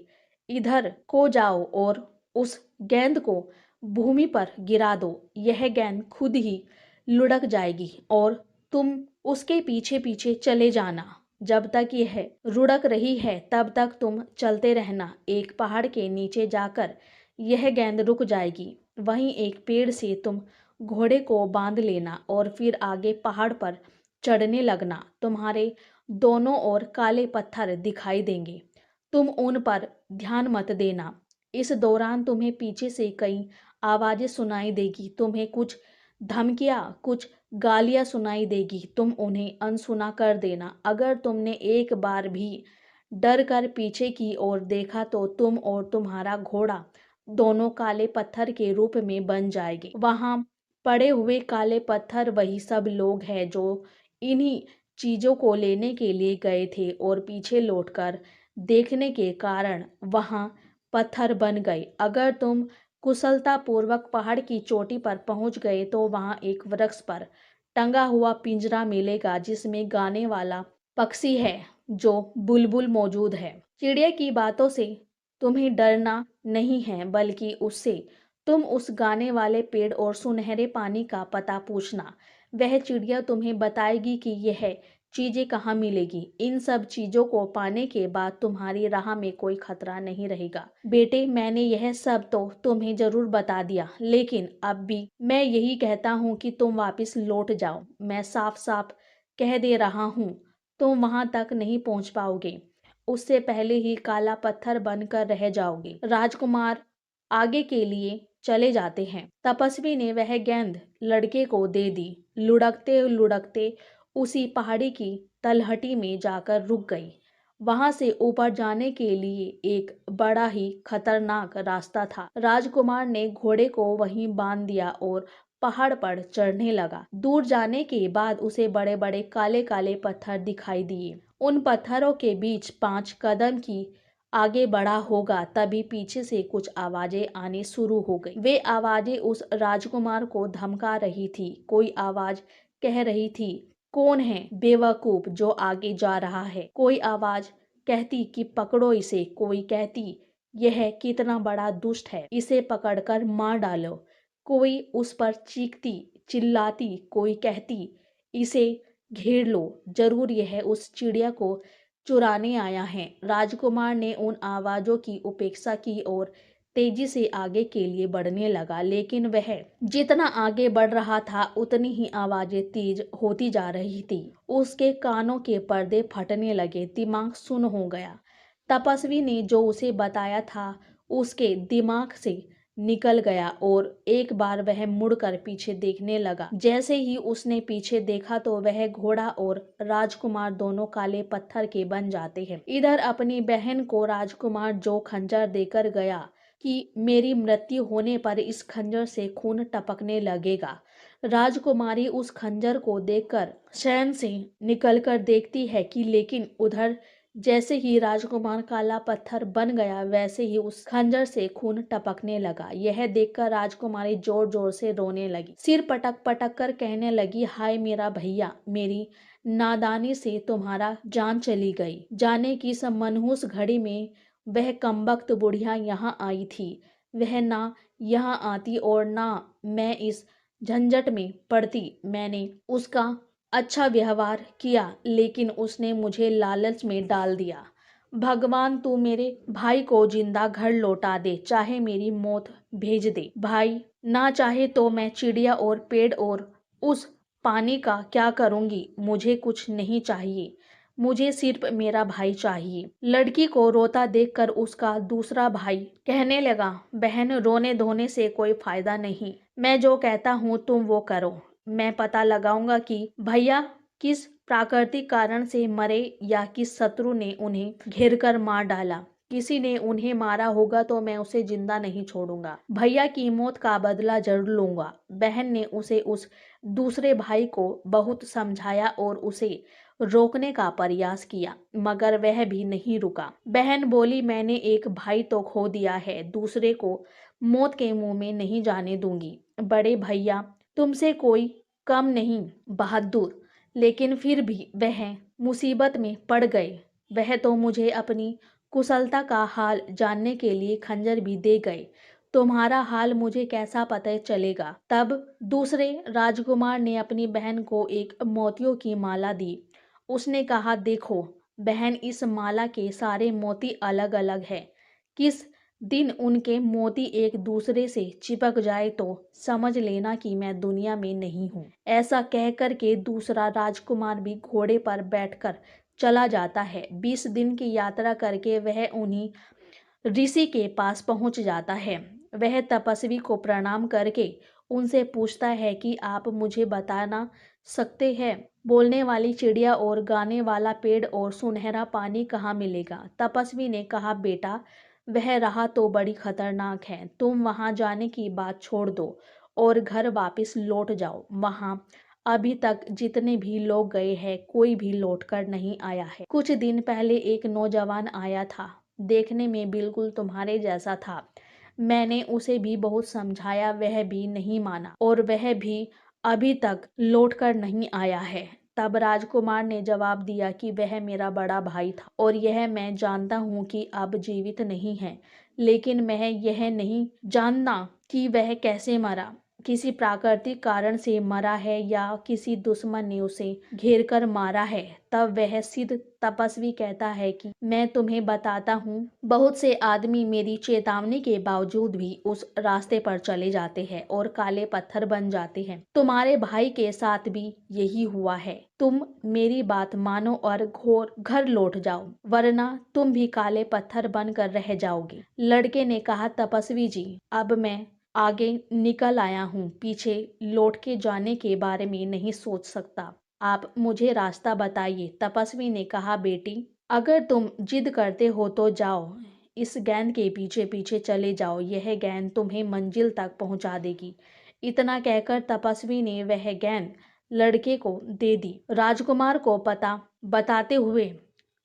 इधर को जाओ और उस गेंद को भूमि पर गिरा दो। यह गेंद खुद ही लुढ़क जाएगी और तुम उसके पीछे पीछे चले जाना। जब तक यह लुढ़क रही है तब तक तुम चलते रहना। एक पहाड़ के नीचे जाकर यह गेंद रुक जाएगी। वहीं एक पेड़ से तुम घोड़े को बांध लेना और फिर आगे पहाड़ पर चढ़ने लगना। तुम्हारे दोनों ओर काले पत्थर दिखाई देंगे, तुम उन पर ध्यान मत देना। इस दौरान तुम्हें पीछे से कई आवाजें सुनाई देगी। तुम्हें कुछ धमकियां, कुछ गालियां सुनाई देगी, तुम उन्हें अनसुना कर देना। अगर तुमने एक बार भी डर कर पीछे की ओर देखा तो तुम और तुम्हारा घोड़ा दोनों काले पत्थर के रूप में बन जाएंगे। वहां पड़े हुए काले पत्थर वही सब लोग हैं जो इन्हीं चीजों को लेने के लिए गए थे और पीछे लौटकर देखने के कारण वहां पत्थर बन गए। अगर तुम कुशलतापूर्वक पहाड़ की चोटी पर पहुंच गए तो वहां एक वृक्ष पर टंगा हुआ पिंजरा मिलेगा जिसमें गाने वाला पक्षी है जो बुलबुल मौजूद है। चिड़िया की बातों से तुम्हें डरना नहीं है बल्कि उससे तुम उस गाने वाले पेड़ और सुनहरे पानी का पता पूछना। वह चिड़िया तुम्हें बताएगी कि यह चीजें कहाँ मिलेगी। इन सब चीजों को पाने के बाद तुम्हारी राह में कोई खतरा नहीं रहेगा। बेटे मैंने यह सब तो तुम्हें जरूर बता दिया, लेकिन अब भी मैं यही कहता हूँ कि तुम वापस लौट जाओ। मैं साफ साफ कह दे रहा हूँ, तुम वहां तक नहीं पहुंच पाओगे। उससे पहले ही काला पत्थर बनकर रह जाओगे। राजकुमार आगे के लिए चले जाते हैं। तपस्वी ने वह गेंद लड़के को दे दी। लुढ़कते लुढ़कते उसी पहाड़ी की तलहटी में जाकर रुक गई। वहां से ऊपर जाने के लिए एक बड़ा ही खतरनाक रास्ता था। राजकुमार ने घोड़े को वहीं बांध दिया और पहाड़ पर चढ़ने लगा। दूर जाने के बाद उसे बड़े बड़े काले काले पत्थर दिखाई दिए। उन पत्थरों के बीच 5 कदम की आगे बढ़ा होगा तभी पीछे से कुछ आवाजें आनी शुरू हो गई। वे आवाजें उस राजकुमार को धमका रही थी। कोई आवाज कह रही थी, कौन है बेवकूफ जो आगे जा रहा है। कोई आवाज कहती कि पकड़ो इसे। कोई कहती यह कितना बड़ा दुष्ट है, इसे पकड़कर मार डालो। कोई उस पर चीखती चिल्लाती। कोई कहती इसे घेर लो, जरूर यह उस चिड़िया को चुराने आया है। राजकुमार ने उन आवाज़ों की उपेक्षा की और तेजी से आगे के लिए बढ़ने लगा, लेकिन वह जितना आगे बढ़ रहा था उतनी ही आवाज़ें तेज होती जा रही थी। उसके कानों के पर्दे फटने लगे, दिमाग सुन्न हो गया। तपस्वी ने जो उसे बताया था उसके दिमाग से निकल गया और एक बार वह मुड़कर पीछे देखने लगा। जैसे ही उसने पीछे देखा तो वह घोड़ा और राजकुमार दोनों काले पत्थर के बन जाते हैं। इधर अपनी बहन को राजकुमार जो खंजर देकर गया कि मेरी मृत्यु होने पर इस खंजर से खून टपकने लगेगा। राजकुमारी उस खंजर को देखकर शयन से निकलकर देखती है कि लेकिन उधर जैसे ही राजकुमार काला पत्थर बन गया वैसे ही उस खंजर से खून टपकने लगा। यह देखकर राजकुमारी जोर जोर से रोने लगी, सिर पटक पटक कर कहने लगी, हाय मेरा भैया, मेरी नादानी से तुम्हारा जान चली गई। जाने की सब मनहूस घड़ी में वह कमबख्त बुढ़िया यहाँ आई थी। वह ना यहाँ आती और ना मैं इस झंझट में पड़ती। मैंने उसका अच्छा व्यवहार किया, लेकिन उसने मुझे लालच में डाल दिया। भगवान तू मेरे भाई को जिंदा घर लौटा दे, चाहे मेरी मौत भेज दे। भाई ना चाहे तो मैं चिड़िया और पेड़ और उस पानी का क्या करूंगी? मुझे कुछ नहीं चाहिए, मुझे सिर्फ मेरा भाई चाहिए। लड़की को रोता देखकर उसका दूसरा भाई कहने लगा, बहन रोने धोने से कोई फायदा नहीं, मैं जो कहता हूँ तुम वो करो। मैं पता लगाऊंगा कि भैया किस प्राकृतिक कारण से मरे या किस शत्रु ने उन्हें घेरकर मार डाला। किसी ने उन्हें मारा होगा तो मैं उसे जिंदा नहीं छोड़ूंगा। भैया की मौत का बदला जरूर लूंगा। बहन ने उसे उस दूसरे भाई को बहुत समझाया और उसे रोकने का प्रयास किया, मगर वह भी नहीं रुका। बहन बोली, मैंने एक भाई तो खो दिया है, दूसरे को मौत के मुंह में नहीं जाने दूंगी। बड़े भैया तुमसे कोई कम नहीं बहादुर, लेकिन फिर भी वह मुसीबत में पड़ गए। वह तो मुझे अपनी कुशलता का हाल जानने के लिए खंजर भी दे गए। तुम्हारा हाल मुझे कैसा पता चलेगा? तब दूसरे राजकुमार ने अपनी बहन को एक मोतियों की माला दी। उसने कहा, देखो बहन, इस माला के सारे मोती अलग अलग हैं। किस दिन उनके मोती एक दूसरे से चिपक जाए तो समझ लेना कि मैं दुनिया में नहीं हूँ। ऐसा कहकर के दूसरा राजकुमार भी घोड़े पर बैठकर चला जाता है। 20 दिन की यात्रा करके वह उन्हीं ऋषि के पास पहुंच जाता है। वह तपस्वी को प्रणाम करके उनसे पूछता है कि आप मुझे बताना सकते हैं बोलने वाली चिड़िया और गाने वाला पेड़ और सुनहरा पानी कहाँ मिलेगा? तपस्वी ने कहा, बेटा वह राह तो बड़ी खतरनाक है, तुम वहां जाने की बात छोड़ दो और घर वापस लौट जाओ। वहां अभी तक जितने भी लोग गए हैं कोई भी लौट कर नहीं आया है। कुछ दिन पहले एक नौजवान आया था, देखने में बिल्कुल तुम्हारे जैसा था। मैंने उसे भी बहुत समझाया, वह भी नहीं माना और वह भी अभी तक लौट कर नहीं आया है। तब राजकुमार ने जवाब दिया कि वह मेरा बड़ा भाई था और यह मैं जानता हूँ कि अब जीवित नहीं है, लेकिन मैं यह नहीं जानना कि वह कैसे मरा, किसी प्राकृतिक कारण से मरा है या किसी दुश्मन ने उसे घेरकर मारा है। तब वह सिद्ध तपस्वी कहता है कि मैं तुम्हें बताता हूँ, बहुत से आदमी मेरी चेतावनी के बावजूद भी उस रास्ते पर चले जाते हैं और काले पत्थर बन जाते हैं। तुम्हारे भाई के साथ भी यही हुआ है। तुम मेरी बात मानो और घोर घर लौट जाओ, वरना तुम भी काले पत्थर बनकर रह जाओगे। लड़के ने कहा, तपस्वी जी अब मैं आगे निकल आया हूँ, पीछे लौट के जाने के बारे में नहीं सोच सकता, आप मुझे रास्ता बताइए। तपस्वी ने कहा, बेटी अगर तुम जिद करते हो तो जाओ, इस गेंद के पीछे पीछे चले जाओ, यह गेंद तुम्हें मंजिल तक पहुंचा देगी। इतना कहकर तपस्वी ने वह गेंद लड़के को दे दी। राजकुमार को पता बताते हुए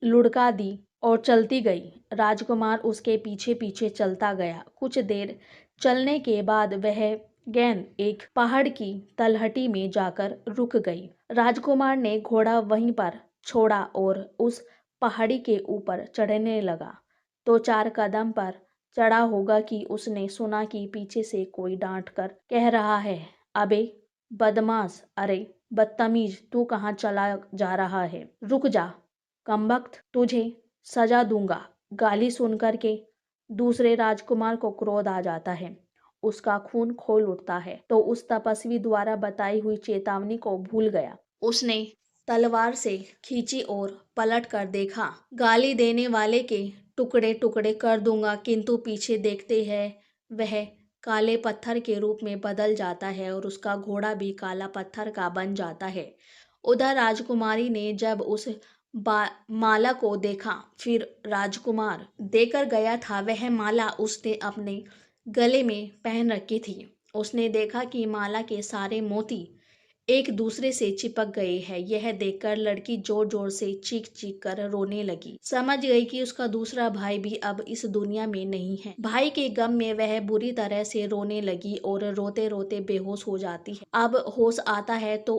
लुढ़का दी और चलती गई। राजकुमार उसके पीछे पीछे चलता गया। कुछ देर चलने के बाद वह गेंद एक पहाड़ की तलहटी में जाकर रुक गई। राजकुमार ने घोड़ा वहीं पर छोड़ा और उस पहाड़ी के ऊपर चढ़ने लगा। तो 4 कदम पर चढ़ा होगा कि उसने सुना कि पीछे से कोई डांट कर कह रहा है, अबे बदमाश, अरे बदतमीज, तू कहाँ चला जा रहा है? रुक जा कमबख्त, तुझे सजा दूंगा। गाली सुनकर के दूसरे राजकुमार को क्रोध आ जाता है। उसका खून खौल उठता है तो उस तपस्वी द्वारा बताई हुई चेतावनी को भूल गया। उसने तलवार से खींची और पलट कर देखा। गाली देने वाले के टुकड़े टुकड़े कर दूंगा, किंतु पीछे देखते हैं वह काले पत्थर के रूप में बदल जाता है और उसका घोड़ा भी काला पत्थर का बन जाता है। उधर राजकुमारी ने जब उस माला को देखा, फिर राजकुमार देकर गया था वह माला उसने अपने गले में पहन रखी थी। उसने देखा कि माला के सारे मोती एक दूसरे से चिपक गए हैं। यह देखकर लड़की जोर जोर से चीख चीख कर रोने लगी। समझ गई कि उसका दूसरा भाई भी अब इस दुनिया में नहीं है। भाई के गम में वह बुरी तरह से रोने लगी और रोते रोते बेहोश हो जाती है। अब होश आता है तो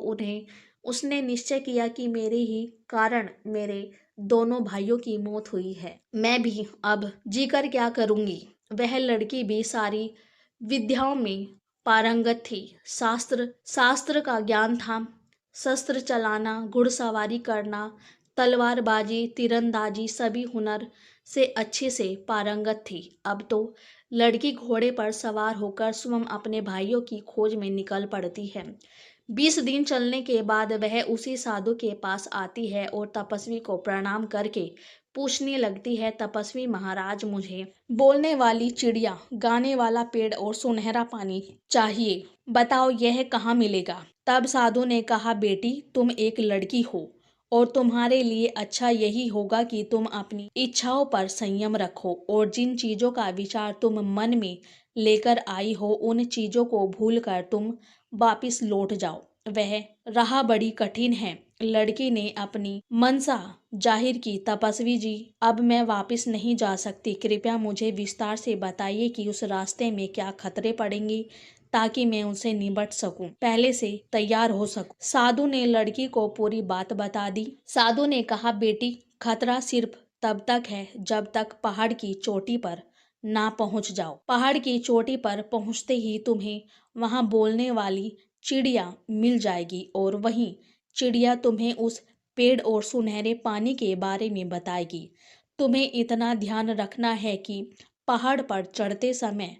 उसने निश्चय किया कि मेरे ही कारण मेरे दोनों भाइयों की मौत हुई है। मैं भी अब जीकर क्या करूंगी। वह लड़की भी सारी विद्याओं में पारंगत थी। शास्त्र का ज्ञान था। शस्त्र चलाना, घुड़सवारी करना, तलवारबाजी, तीरंदाजी सभी हुनर से अच्छे से पारंगत थी। अब तो लड़की घोड़े पर सवार होकर स्वयं अपने भाइयों की खोज में निकल पड़ती है। 20 दिन चलने के बाद वह उसी साधु के पास आती है और तपस्वी को प्रणाम करके पूछने लगती है, तपस्वी महाराज, मुझे बोलने वाली चिड़िया, गाने वाला पेड़ और सुनहरा पानी चाहिए, बताओ यह कहाँ मिलेगा? तब साधु ने कहा, बेटी तुम एक लड़की हो और तुम्हारे लिए अच्छा यही होगा कि तुम अपनी इच्छाओं पर संयम रखो और जिन चीजों का विचार तुम मन में लेकर आई हो उन चीजों को भूलकर तुम वापिस लौट जाओ। वह राह बड़ी कठिन है। लड़की ने अपनी मनसा जाहिर की, तपस्वी जी, अब मैं वापस नहीं जा सकती। कृपया मुझे विस्तार से बताइए कि उस रास्ते में क्या खतरे पड़ेंगे ताकि मैं उनसे निपट सकूं, पहले से तैयार हो सकूं। साधु ने लड़की को पूरी बात बता दी। साधु ने कहा, बेटी खतरा सिर्फ तब तक है जब तक पहाड़ की चोटी पर ना पहुंच जाओ। पहाड़ की चोटी पर पहुंचते ही तुम्हें वहां बोलने वाली चिड़िया मिल जाएगी और वहीं चिड़िया तुम्हें उस पेड़ और सुनहरे पानी के बारे में बताएगी। तुम्हें इतना ध्यान रखना है कि पहाड़ पर चढ़ते समय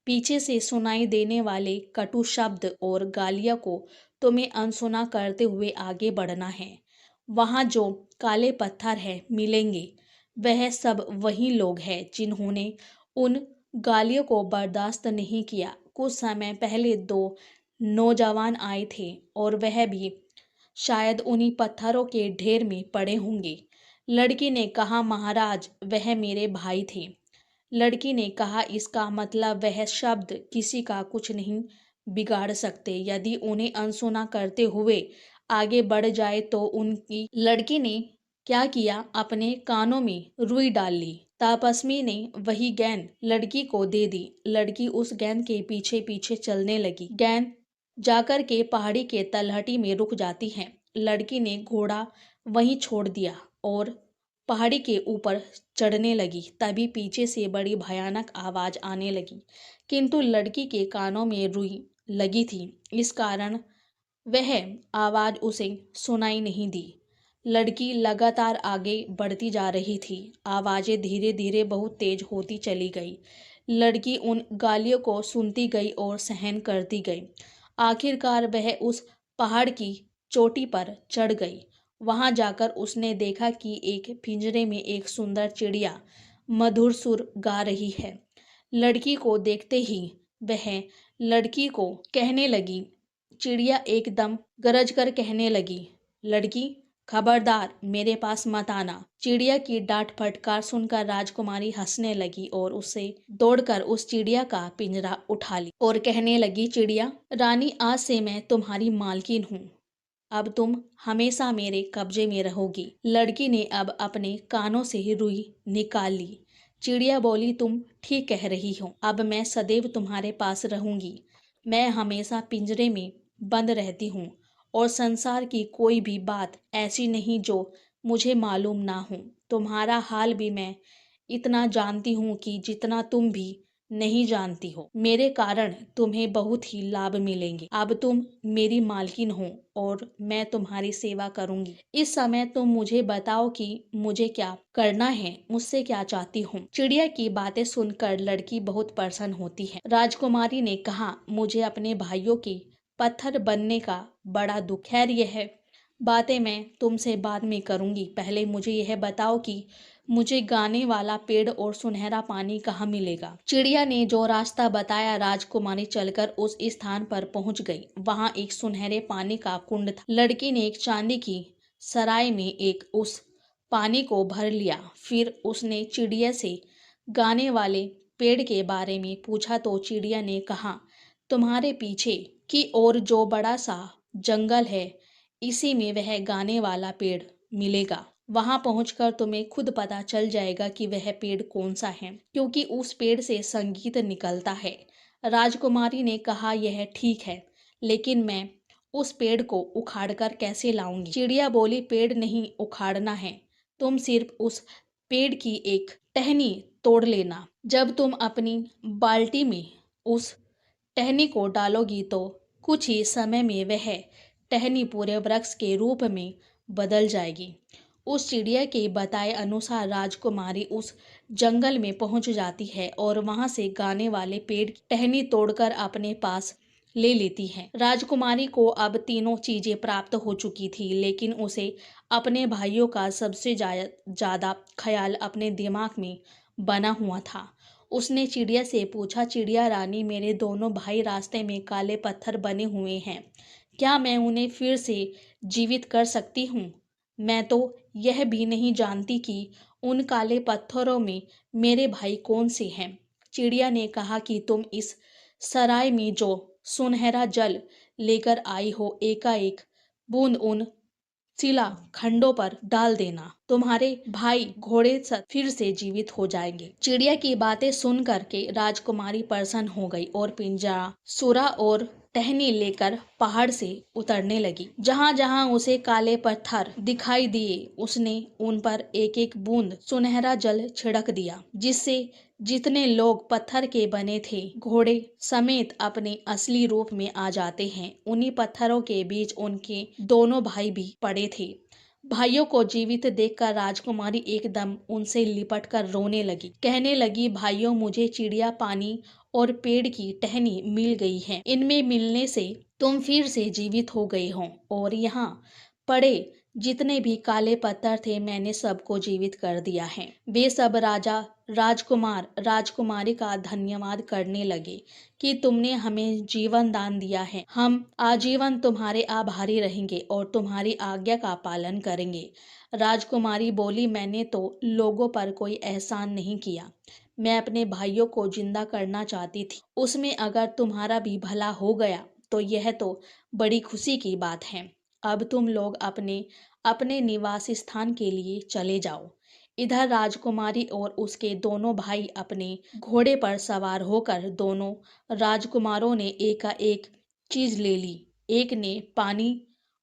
पीछे से सुनाई देने वाले कटु शब्द और गालियों को तुम्हें अनसुना करते हुए आगे बढ़ना है। वहाँ जो काले पत्थर है मिलेंगे, वह सब वही लोग हैं जिन्होंने उन गालियों को बर्दाश्त नहीं किया। कुछ समय पहले 2 नौजवान आए थे और वह भी शायद उन्हीं पत्थरों के ढेर में पड़े होंगे। लड़की ने कहा, महाराज वह मेरे भाई थे। लड़की ने कहा, इसका मतलब वह शब्द किसी का कुछ नहीं बिगाड़ सकते यदि उन्हें अनसुना करते हुए आगे बढ़ जाए तो उनकी। लड़की ने क्या किया, अपने कानों में रुई डाल ली। तपस्वी ने वही गेंद लड़की को दे दी। लड़की उस गेंद के पीछे पीछे चलने लगी। गेंद जाकर के पहाड़ी के तलहटी में रुक जाती है। लड़की ने घोड़ा वहीं छोड़ दिया और पहाड़ी के ऊपर चढ़ने लगी। तभी पीछे से बड़ी भयानक आवाज आने लगी, किंतु लड़की के कानों में रुई लगी थी, इस कारण वह आवाज उसे सुनाई नहीं दी। लड़की लगातार आगे बढ़ती जा रही थी। आवाजें धीरे धीरे बहुत तेज होती चली गई। लड़की उन गालियों को सुनती गई और सहन करती गई। आखिरकार वह उस पहाड़ की चोटी पर चढ़ गई। वहां जाकर उसने देखा कि एक पिंजरे में एक सुंदर चिड़िया मधुर सुर गा रही है। लड़की को देखते ही वह लड़की को कहने लगी, चिड़िया एकदम गरज कर कहने लगी, लड़की खबरदार मेरे पास मत आना। चिड़िया की डांट फटकार सुनकर राजकुमारी हंसने लगी और उससे दौड़कर उस चिड़िया का पिंजरा उठा ली और कहने लगी, चिड़िया रानी, आज से मैं तुम्हारी मालकिन हूँ। अब तुम हमेशा मेरे कब्जे में रहोगी। लड़की ने अब अपने कानों से रुई निकाल ली। चिड़िया बोली, तुम ठीक कह रही हो, अब मैं सदैव तुम्हारे पास रहूंगी। मैं हमेशा पिंजरे में बंद रहती हूँ और संसार की कोई भी बात ऐसी नहीं जो मुझे मालूम ना हो। तुम्हारा हाल भी मैं इतना जानती हूँ कि जितना तुम भी नहीं जानती हो। मेरे कारण तुम्हें बहुत ही लाभ मिलेंगे। अब तुम मेरी मालकिन हो और मैं तुम्हारी सेवा करूंगी। इस समय तुम मुझे बताओ कि मुझे क्या करना है, मुझसे क्या चाहती हो। चिड़िया की बातें सुनकर लड़की बहुत प्रसन्न होती है। राजकुमारी ने कहा, मुझे अपने भाइयों की पत्थर बनने का बड़ा दुख। खैर यह बातें मैं तुमसे बाद में करूंगी। पहले मुझे यह बताओ कि मुझे गाने वाला पेड़ और सुनहरा पानी कहाँ मिलेगा। चिड़िया ने जो रास्ता बताया, राजकुमारी चलकर उस स्थान पर पहुंच गई। वहां एक सुनहरे पानी का कुंड था। लड़की ने एक चांदी की सराय में एक उस पानी को भर लिया। फिर उसने चिड़िया से गाने वाले पेड़ के बारे में पूछा तो चिड़िया ने कहा, तुम्हारे पीछे की ओर जो बड़ा सा जंगल है, इसी में वह गाने वाला पेड़ मिलेगा। वहां पहुंचकर तुम्हें खुद पता चल जाएगा कि वह पेड़ कौन सा है, क्योंकि उस पेड़ से संगीत निकलता है। राजकुमारी ने कहा, यह ठीक है, लेकिन मैं उस पेड़ को उखाड़कर कैसे लाऊंगी। चिड़िया बोली, पेड़ नहीं उखाड़ना है, तुम सिर्फ उस पेड़ की एक टहनी तोड़ लेना। जब तुम अपनी बाल्टी में उस टहनी को डालोगी तो कुछ ही समय में वह टहनी पूरे वृक्ष के रूप में बदल जाएगी। उस चिड़िया के बताए अनुसार राजकुमारी उस जंगल में पहुंच जाती है और वहां से गाने वाले पेड़ की टहनी तोड़कर अपने पास ले लेती है। राजकुमारी को अब तीनों चीजें प्राप्त हो चुकी थी, लेकिन उसे अपने भाइयों का सबसे ज्यादा ख्याल अपने दिमाग में बना हुआ था। उसने चिड़िया से पूछा, चिड़िया रानी, मेरे दोनों भाई रास्ते में काले पत्थर बने हुए हैं, क्या मैं उन्हें फिर से जीवित कर सकती हूँ? मैं तो यह भी नहीं जानती कि उन काले पत्थरों में मेरे भाई कौन से हैं। चिड़िया ने कहा कि तुम इस सराय में जो सुनहरा जल लेकर आई हो, एकाएक बूंद उन शिला खंडों पर डाल देना, तुम्हारे भाई घोड़े फिर से जीवित हो जाएंगे। चिड़िया की बातें सुन करके राजकुमारी प्रसन्न हो गई और पिंजरा, सुरा और टहनी लेकर पहाड़ से उतरने लगी। जहां जहां उसे काले पत्थर दिखाई दिए, उसने उन पर एक एक बूंद सुनहरा जल छिड़क दिया, जिससे जितने लोग पत्थर के बने थे, घोड़े समेत अपने असली रूप में आ जाते हैं। उन्हीं पत्थरों के बीच उनके दोनों भाई भी पड़े थे। भाइयों को जीवित देखकर राजकुमारी एकदम उनसे लिपट कर रोने लगी। कहने लगी, भाइयों, मुझे चिड़िया, पानी और पेड़ की टहनी मिल गई है। इनमें मिलने से तुम फिर से जीवित हो गए हो और यहाँ पड़े जितने भी काले पत्थर थे, मैंने सबको जीवित कर दिया है। वे सब राजा, राजकुमार, राजकुमारी का धन्यवाद करने लगे कि तुमने हमें जीवन दान दिया है। हम आजीवन तुम्हारे आभारी रहेंगे और तुम्हारी आज्ञा का पालन करेंगे। राजकुमारी बोली, मैंने तो लोगों पर कोई एहसान नहीं किया, मैं अपने भाइयों को जिंदा करना चाहती थी। उसमें अगर तुम्हारा भी भला हो गया तो यह तो बड़ी खुशी की बात है। अब तुम लोग अपने अपने निवास स्थान के लिए चले जाओ। इधर राजकुमारी और उसके दोनों भाई अपने घोड़े पर सवार होकर दोनों राजकुमारों ने एकाएक चीज ले ली। एक ने पानी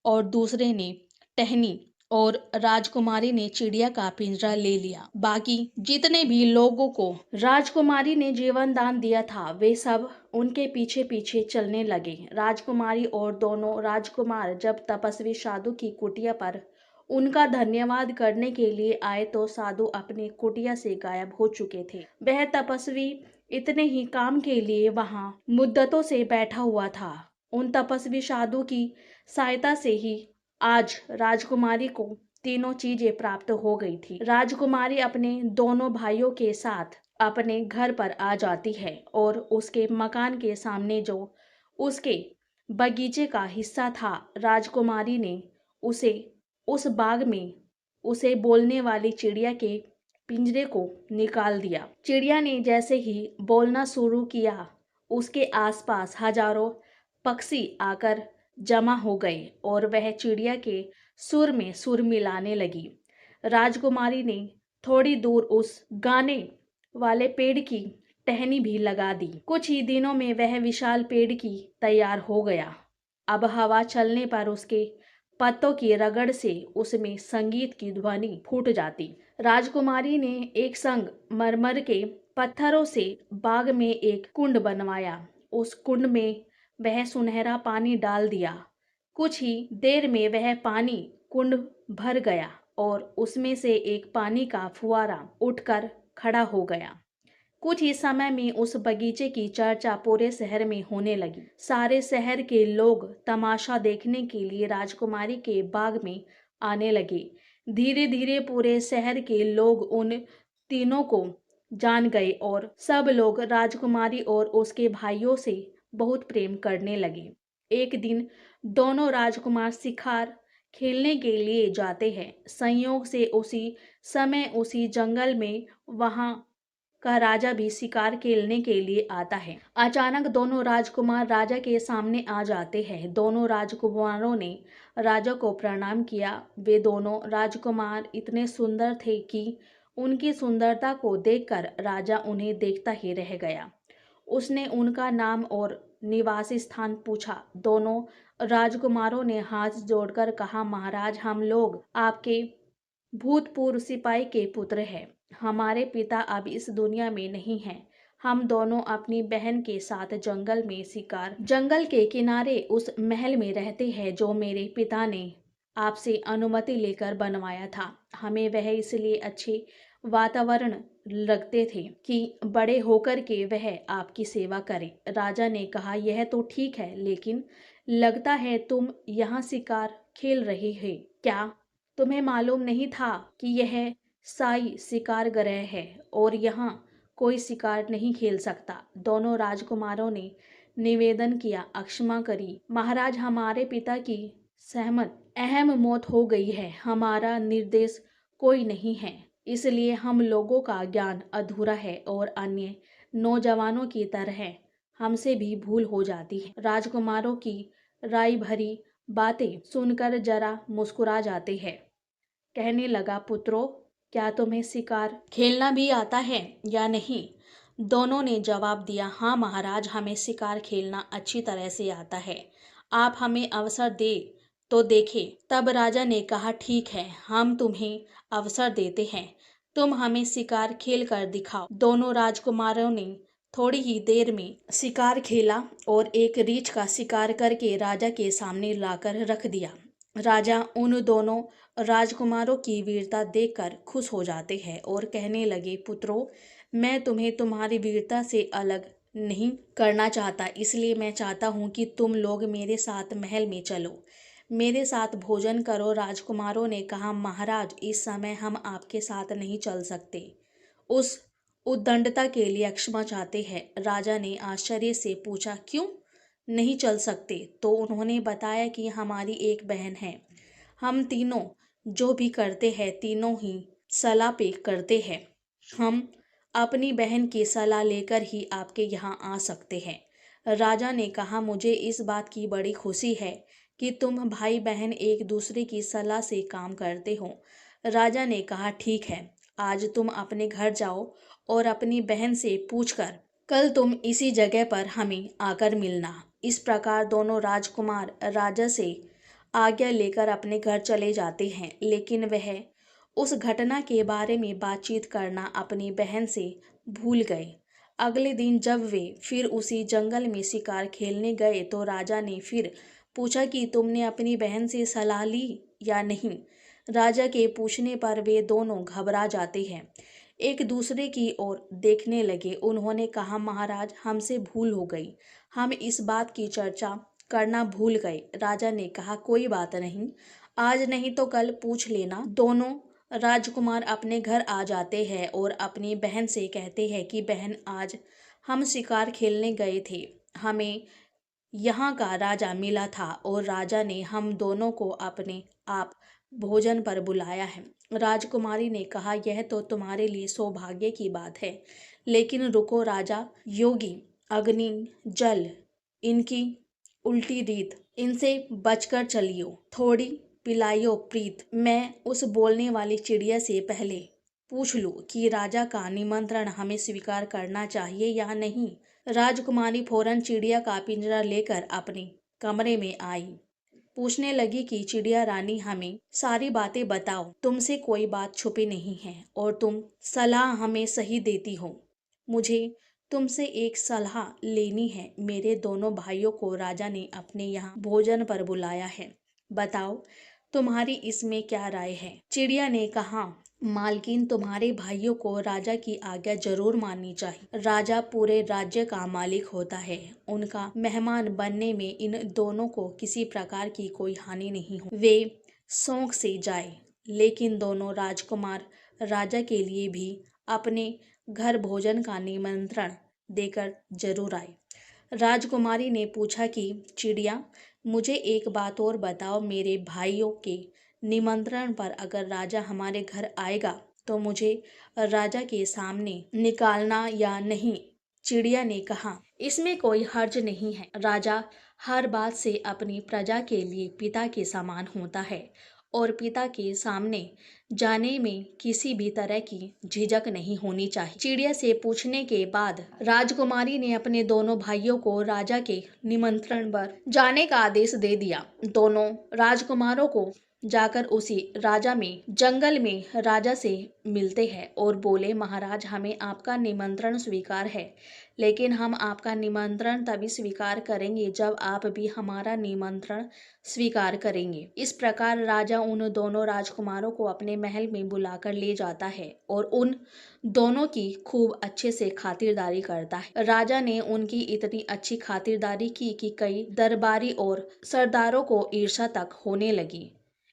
और दूसरे ने टहनी और राजकुमारी ने चिड़िया का पिंजरा ले लिया। बाकी जितने भी लोगों को राजकुमारी ने जीवन दान दिया था, वे सब उनके पीछे पीछे चलने लगे। राजकुमारी और दोनों राजकुमार जब तपस्वी साधु की कुटिया पर उनका धन्यवाद करने के लिए आए तो साधु अपनी कुटिया से गायब हो चुके थे। वह तपस्वी इतने ही काम के लिए वहां मुद्दतों से बैठा हुआ था। उन तपस्वी साधु की सहायता से ही आज राजकुमारी को तीनों चीजें प्राप्त हो गई थी। राजकुमारी अपने दोनों भाइयों के साथ अपने घर पर आ जाती है और उसके मकान के सामने जो उसके बगीचे का हिस्सा था, राजकुमारी ने उसे उस बाग में उसे बोलने वाली चिड़िया के पिंजरे को निकाल दिया। चिड़िया ने जैसे ही बोलना शुरू किया, उसके आसपास हजारों पक्षी आकर जमा हो गए और वह चिड़िया के सुर में सुर मिलाने लगी। राजकुमारी ने थोड़ी दूर उस गाने वाले पेड़ की टहनी भी लगा दी। कुछ ही दिनों में वह विशाल पेड़ की तैयार हो गया। अब हवा चलने पर उसके पत्तों की रगड़ से उसमें संगीत की ध्वनि फूट जाती। राजकुमारी ने एक संग मरमर के पत्थरों से बाग में एक कुंड बनवाया। उस कुंड में वह सुनहरा पानी डाल दिया। कुछ ही देर में वह पानी कुंड भर गया और उसमें से एक पानी का फुवारा उठकर खड़ा हो गया। कुछ ही समय में उस बगीचे की चर्चा पूरे शहर में होने लगी। सारे शहर के लोग तमाशा देखने के लिए राजकुमारी के बाग में आने लगे। धीरे धीरे पूरे शहर के लोग उन तीनों को जान गए और सब लोग राजकुमारी और उसके भाइयों से बहुत प्रेम करने लगे। एक दिन दोनों राजकुमार शिकार खेलने के लिए जाते हैं। संयोग से उसी समय उसी जंगल में वहां का राजा भी शिकार खेलने के लिए आता है। अचानक दोनों राजकुमार राजा के सामने आ जाते हैं। दोनों राजकुमारों ने राजा को प्रणाम किया। वे दोनों राजकुमार इतने सुंदर थे कि उनकी सुंदरता को देखकर राजा उन्हें देखता ही रह गया। उसने उनका नाम और निवास स्थान पूछा। दोनों राजकुमारों ने हाथ जोड़कर कहा, महाराज, हम लोग आपके भूतपूर्व सिपाही के पुत्र हैं। हमारे पिता अब इस दुनिया में नहीं हैं। हम दोनों अपनी बहन के साथ जंगल के किनारे उस महल में रहते हैं जो मेरे पिता ने आपसे अनुमति लेकर बनवाया था। हमें वह इसलिए अच्छे वातावरण लगते थे कि बड़े होकर के वह आपकी सेवा करें। राजा ने कहा, यह तो ठीक है, लेकिन लगता है तुम यहाँ शिकार खेल रहे हो। क्या तुम्हें मालूम नहीं था कि यह साई शिकार ग्रह है और यहाँ कोई शिकार नहीं खेल सकता? दोनों राजकुमारों ने निवेदन किया, क्षमा करिए महाराज, हमारे पिता की सहमत अहम मौत हो गई है। हमारा निर्देश कोई नहीं है, इसलिए हम लोगों का ज्ञान अधूरा है और अन्य नौजवानों की तरह हमसे भी भूल हो जाती है। राजकुमारों की राय भरी बातें सुनकर जरा मुस्कुरा जाते हैं। कहने लगा, पुत्रों, क्या तुम्हें शिकार खेलना भी आता है या नहीं? दोनों ने जवाब दिया, हाँ महाराज, हमें शिकार खेलना अच्छी तरह से आता है। आप हमें अवसर दे तो देखें। तब राजा ने कहा, ठीक है, हम तुम्हें अवसर देते हैं। तुम हमें शिकार खेल कर दिखाओ। दोनों राजकुमारों ने थोड़ी ही देर में शिकार खेला और एक रीछ का शिकार करके राजा के सामने लाकर रख दिया। राजा उन दोनों राजकुमारों की वीरता देखकर खुश हो जाते हैं और कहने लगे, पुत्रों, मैं तुम्हें तुम्हारी वीरता से अलग नहीं करना चाहता, इसलिए मैं चाहता हूँ कि तुम लोग मेरे साथ महल में चलो, मेरे साथ भोजन करो। राजकुमारों ने कहा, महाराज, इस समय हम आपके साथ नहीं चल सकते। उस उद्दंडता के लिए क्षमा चाहते हैं। राजा ने आश्चर्य से पूछा, क्यों नहीं चल सकते? तो उन्होंने बताया कि हमारी एक बहन है। हम तीनों जो भी करते हैं तीनों ही सलाह पे करते हैं। हम अपनी बहन की सलाह लेकर ही आपके यहाँ आ सकते हैं। राजा ने कहा, मुझे इस बात की बड़ी खुशी है कि तुम भाई बहन एक दूसरे की सलाह से काम करते हो। राजा ने कहा, ठीक है, आज तुम अपने घर जाओ और अपनी बहन से पूछकर कल तुम इसी जगह पर हमें आकर मिलना। इस प्रकार दोनों राजकुमार राजा से आज्ञा लेकर अपने घर चले जाते हैं, लेकिन वह उस घटना के बारे में बातचीत करना अपनी बहन से भूल गए। अगले दिन जब वे फिर उसी जंगल में शिकार खेलने गए तो राजा ने फिर पूछा कि तुमने अपनी बहन से सलाह ली या नहीं? राजा के पूछने पर वे दोनों घबरा जाते हैं, एक दूसरे की ओर देखने लगे। उन्होंने कहा, महाराज, हमसे भूल हो गई, हम इस बात की चर्चा करना भूल गए। राजा ने कहा, कोई बात नहीं, आज नहीं तो कल पूछ लेना। दोनों राजकुमार अपने घर आ जाते हैं और अपनी बहन से कहते हैं कि बहन, आज हम शिकार खेलने गए थे, हमें यहाँ का राजा मिला था और राजा ने हम दोनों को अपने आप भोजन पर बुलाया है। राजकुमारी ने कहा, यह तो तुम्हारे लिए सौभाग्य की बात है, लेकिन रुको राजा, योगी, अग्नि, जल, इनकी उल्टी रीत, इनसे बचकर चलियो। थोड़ी पिलाइयो प्रीत। मैं उस बोलने वाली चिड़िया से पहले पूछ लूं कि राजा का निमंत्रण हमें स्वीकार करना चाहिए या नहीं। राजकुमारी फौरन चिड़िया का पिंजरा लेकर अपने कमरे में आई। पूछने लगी कि चिड़िया रानी, हमें सारी बातें बताओ, तुमसे कोई बात छुपी नहीं है और तुम सलाह हमें सही देती हो। मुझे तुमसे एक सलाह लेनी है। मेरे दोनों भाइयों को राजा ने अपने यहाँ भोजन पर बुलाया है। बताओ तुम्हारी इसमें क्या राय है? चिड़िया ने कहा, मालकिन, तुम्हारे भाइयों को राजा की आज्ञा जरूर माननी चाहिए। राजा पूरे राज्य का मालिक होता है। उनका मेहमान बनने में इन दोनों को किसी प्रकार की कोई हानि नहीं हो। वे शौक से जाए, लेकिन दोनों राजकुमार राजा के लिए भी अपने घर भोजन का निमंत्रण देकर जरूर आए। राजकुमारी ने पूछा कि चिड़िया, मुझे एक बात और बताओ, मेरे भाइयों के निमंत्रण पर अगर राजा हमारे घर आएगा तो मुझे राजा के सामने निकालना या नहीं? चिड़िया ने कहा, इसमें कोई हर्ज नहीं है। राजा हर बात से अपनी प्रजा के लिए पिता के समान होता है और पिता के सामने जाने में किसी भी तरह की झिझक नहीं होनी चाहिए। चिड़िया से पूछने के बाद राजकुमारी ने अपने दोनों भाइयों को राजा के निमंत्रण पर जाने का आदेश दे दिया। दोनों राजकुमारों को जाकर उसी राजा में जंगल में राजा से मिलते हैं और बोले, महाराज, हमें आपका निमंत्रण स्वीकार है, लेकिन हम आपका निमंत्रण तभी स्वीकार करेंगे जब आप भी हमारा निमंत्रण स्वीकार करेंगे। इस प्रकार राजा उन दोनों राजकुमारों को अपने महल में बुलाकर ले जाता है और उन दोनों की खूब अच्छे से खातिरदारी करता है। राजा ने उनकी इतनी अच्छी खातिरदारी की कि कई दरबारी और सरदारों को ईर्ष्या तक होने लगी।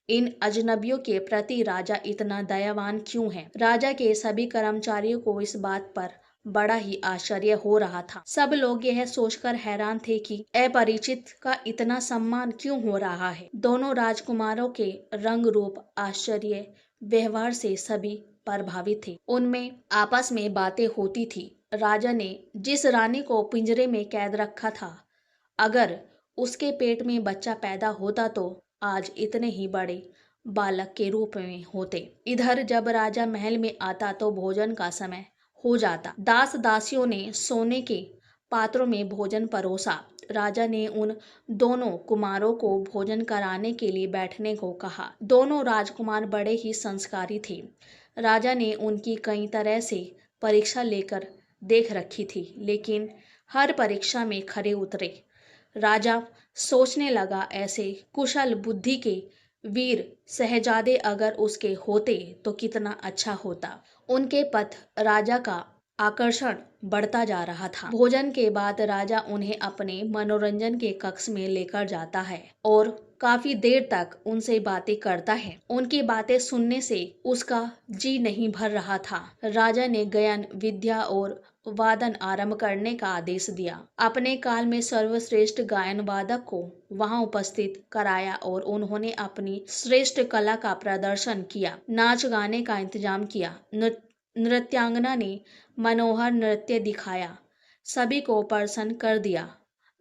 इन अजनबियों के प्रति राजा इतना दयावान क्यों है? राजा के सभी कर्मचारियों को इस बात पर बड़ा ही आश्चर्य हो रहा था। सब लोग यह सोचकर हैरान थे कि अपरिचित का इतना सम्मान क्यों हो रहा है। दोनों राजकुमारों के रंग रूप, आश्चर्य, व्यवहार से सभी प्रभावित थे। उनमें आपस में बातें होती थी। राजा ने जिस रानी को पिंजरे में कैद रखा था, अगर उसके पेट में बच्चा पैदा होता तो आज इतने ही बड़े बालक के रूप में होते। इधर जब राजा महल में आता तो भोजन का समय हो जाता। दास दासियों ने सोने के पात्रों में भोजन परोसा। राजा ने उन दोनों कुमारों को भोजन कराने के लिए बैठने को कहा। दोनों राजकुमार बड़े ही संस्कारी थे। राजा ने उनकी कई तरह से परीक्षा लेकर देख रखी थी, लेकिन हर परीक्षा में खरे उतरे। राजा सोचने लगा, ऐसे कुशल बुद्धि के वीर शहजादे अगर उसके होते तो कितना अच्छा होता। उनके पथ राजा का आकर्षण बढ़ता जा रहा था। भोजन के बाद राजा उन्हें अपने मनोरंजन के कक्ष में लेकर जाता है और काफी देर तक उनसे बातें करता है। उनकी बातें सुनने से उसका जी नहीं भर रहा था। राजा ने गायन, विद्या और वादन आरंभ करने का आदेश दिया। अपने काल में सर्वश्रेष्ठ गायन वादक को वहां उपस्थित कराया और उन्होंने अपनी श्रेष्ठ कला का प्रदर्शन किया। नाच गाने का इंतजाम किया। नृत्यांगना ने मनोहर नृत्य दिखाया, सभी को प्रसन्न कर दिया।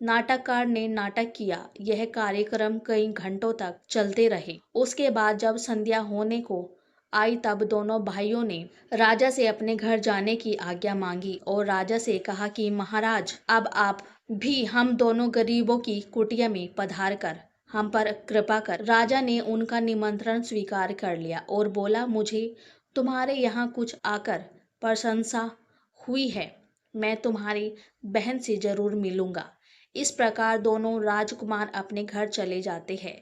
नाटककार ने नाटक किया। यह कार्यक्रम कई घंटों तक चलते रहे। उसके बाद जब संध्या होने को आई तब दोनों भाइयों ने राजा से अपने घर जाने की आज्ञा मांगी और राजा से कहा कि महाराज, अब आप भी हम दोनों गरीबों की कुटिया में पधार कर हम पर कृपा कर। राजा ने उनका निमंत्रण स्वीकार कर लिया और बोला, मुझे तुम्हारे यहाँ कुछ आकर प्रशंसा हुई है। मैं तुम्हारी बहन से जरूर मिलूंगा। इस प्रकार दोनों राजकुमार अपने घर चले जाते हैं।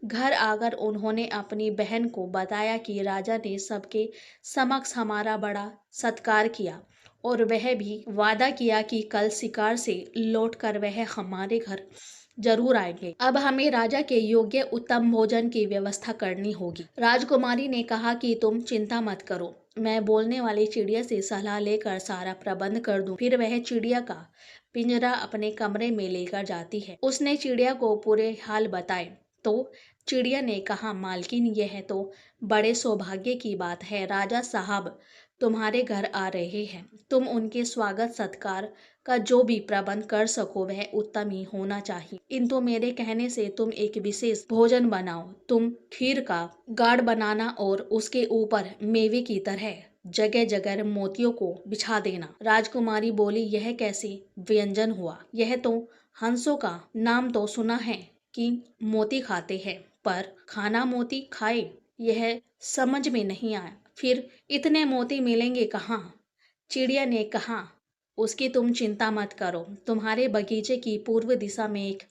घर आकर उन्होंने अपनी बहन को बताया कि राजा ने सबके समक्ष हमारा बड़ा सत्कार किया और वह भी वादा किया कि कल शिकार से लौटकर वह हमारे घर जरूर आएंगे। अब हमें राजा के योग्य उत्तम भोजन की व्यवस्था करनी होगी। राजकुमारी ने कहा कि तुम चिंता मत करो, मैं बोलने वाली चिड़िया से सलाह लेकर सारा प्रबंध कर दूं। फिर वह चिड़िया का पिंजरा अपने कमरे में लेकर जाती है। उसने चिड़िया को पूरे हाल बताए तो चिड़िया ने कहा, मालकिन, यह तो बड़े सौभाग्य की बात है। राजा साहब तुम्हारे घर आ रहे हैं। तुम उनके स्वागत सत्कार का जो भी प्रबंध कर सको वह उत्तम ही होना चाहिए। किंतु मेरे कहने से तुम एक विशेष भोजन बनाओ। तुम खीर का गाढ़ बनाना और उसके ऊपर मेवे की तरह जगह जगह मोतियों को बिछा देना। राजकुमारी बोली, यह कैसे व्यंजन हुआ? यह तो हंसों का नाम तो सुना है कि मोती खाते हैं, पर खाना मोती खाए यह समझ में नहीं आया। फिर इतने मोती मिलेंगे कहाँ? चिड़िया ने कहा, उसकी तुम चिंता मत करो। तुम्हारे बगीचे की पूर्व दिशा में एक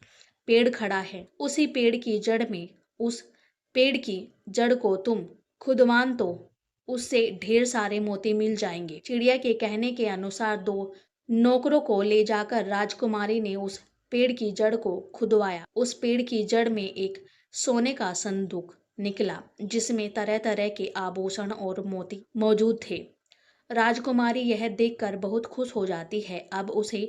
पेड़ खड़ा है। उसी पेड़ की जड़ में, उस पेड़ की जड़ को तुम खुदवान तो उससे ढेर सारे मोती मिल जाएंगे। चिड़िया के कहने के अनुसार दो नौकरों को ले जाकर राजकुमारी ने उस पेड़ की जड़ को खुदवाया। उस पेड़ की जड़ में एक सोने का संदूक निकला जिसमें तरह तरह के आभूषण और मोती मौजूद थे। राजकुमारी यह देखकर बहुत खुश हो जाती है। अब उसे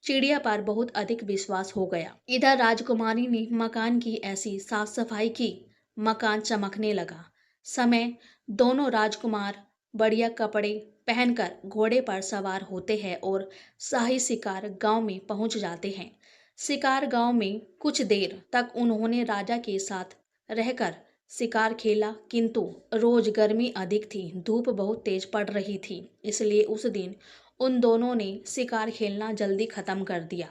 चिड़िया पर बहुत अधिक विश्वास हो गया। इधर राजकुमारी ने मकान की ऐसी साफ सफाई की, मकान चमकने लगा। समय दोनों राजकुमार बढ़िया कपड़े पहनकर घोड़े पर सवार होते हैं और शाही शिकार गांव में पहुंच जाते हैं। शिकार गांव में कुछ देर तक उन्होंने राजा के साथ रहकर शिकार खेला, किंतु रोज गर्मी अधिक थी, धूप बहुत तेज पड़ रही थी, इसलिए उस दिन उन दोनों ने शिकार खेलना जल्दी खत्म कर दिया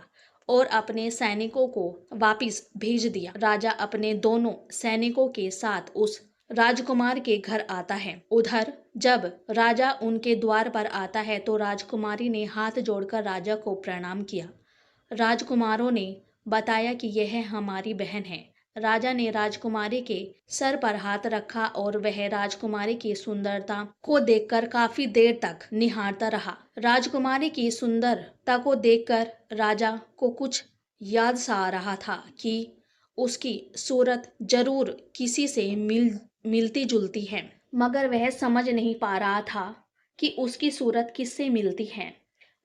और अपने सैनिकों को वापस भेज दिया। राजा अपने दोनों सैनिकों के साथ उस राजकुमार के घर आता है। उधर जब राजा उनके द्वार पर आता है तो राजकुमारी ने हाथ जोड़कर राजा को प्रणाम किया। राजकुमारों ने बताया कि यह हमारी बहन है। राजा ने राजकुमारी के सर पर हाथ रखा और वह राजकुमारी की सुंदरता को देखकर काफी देर तक निहारता रहा। राजकुमारी की सुंदरता को देखकर राजा को कुछ याद सा आ रहा था कि उसकी सूरत जरूर किसी से मिलती जुलती है, मगर वह समझ नहीं पा रहा था कि उसकी सूरत किससे मिलती है।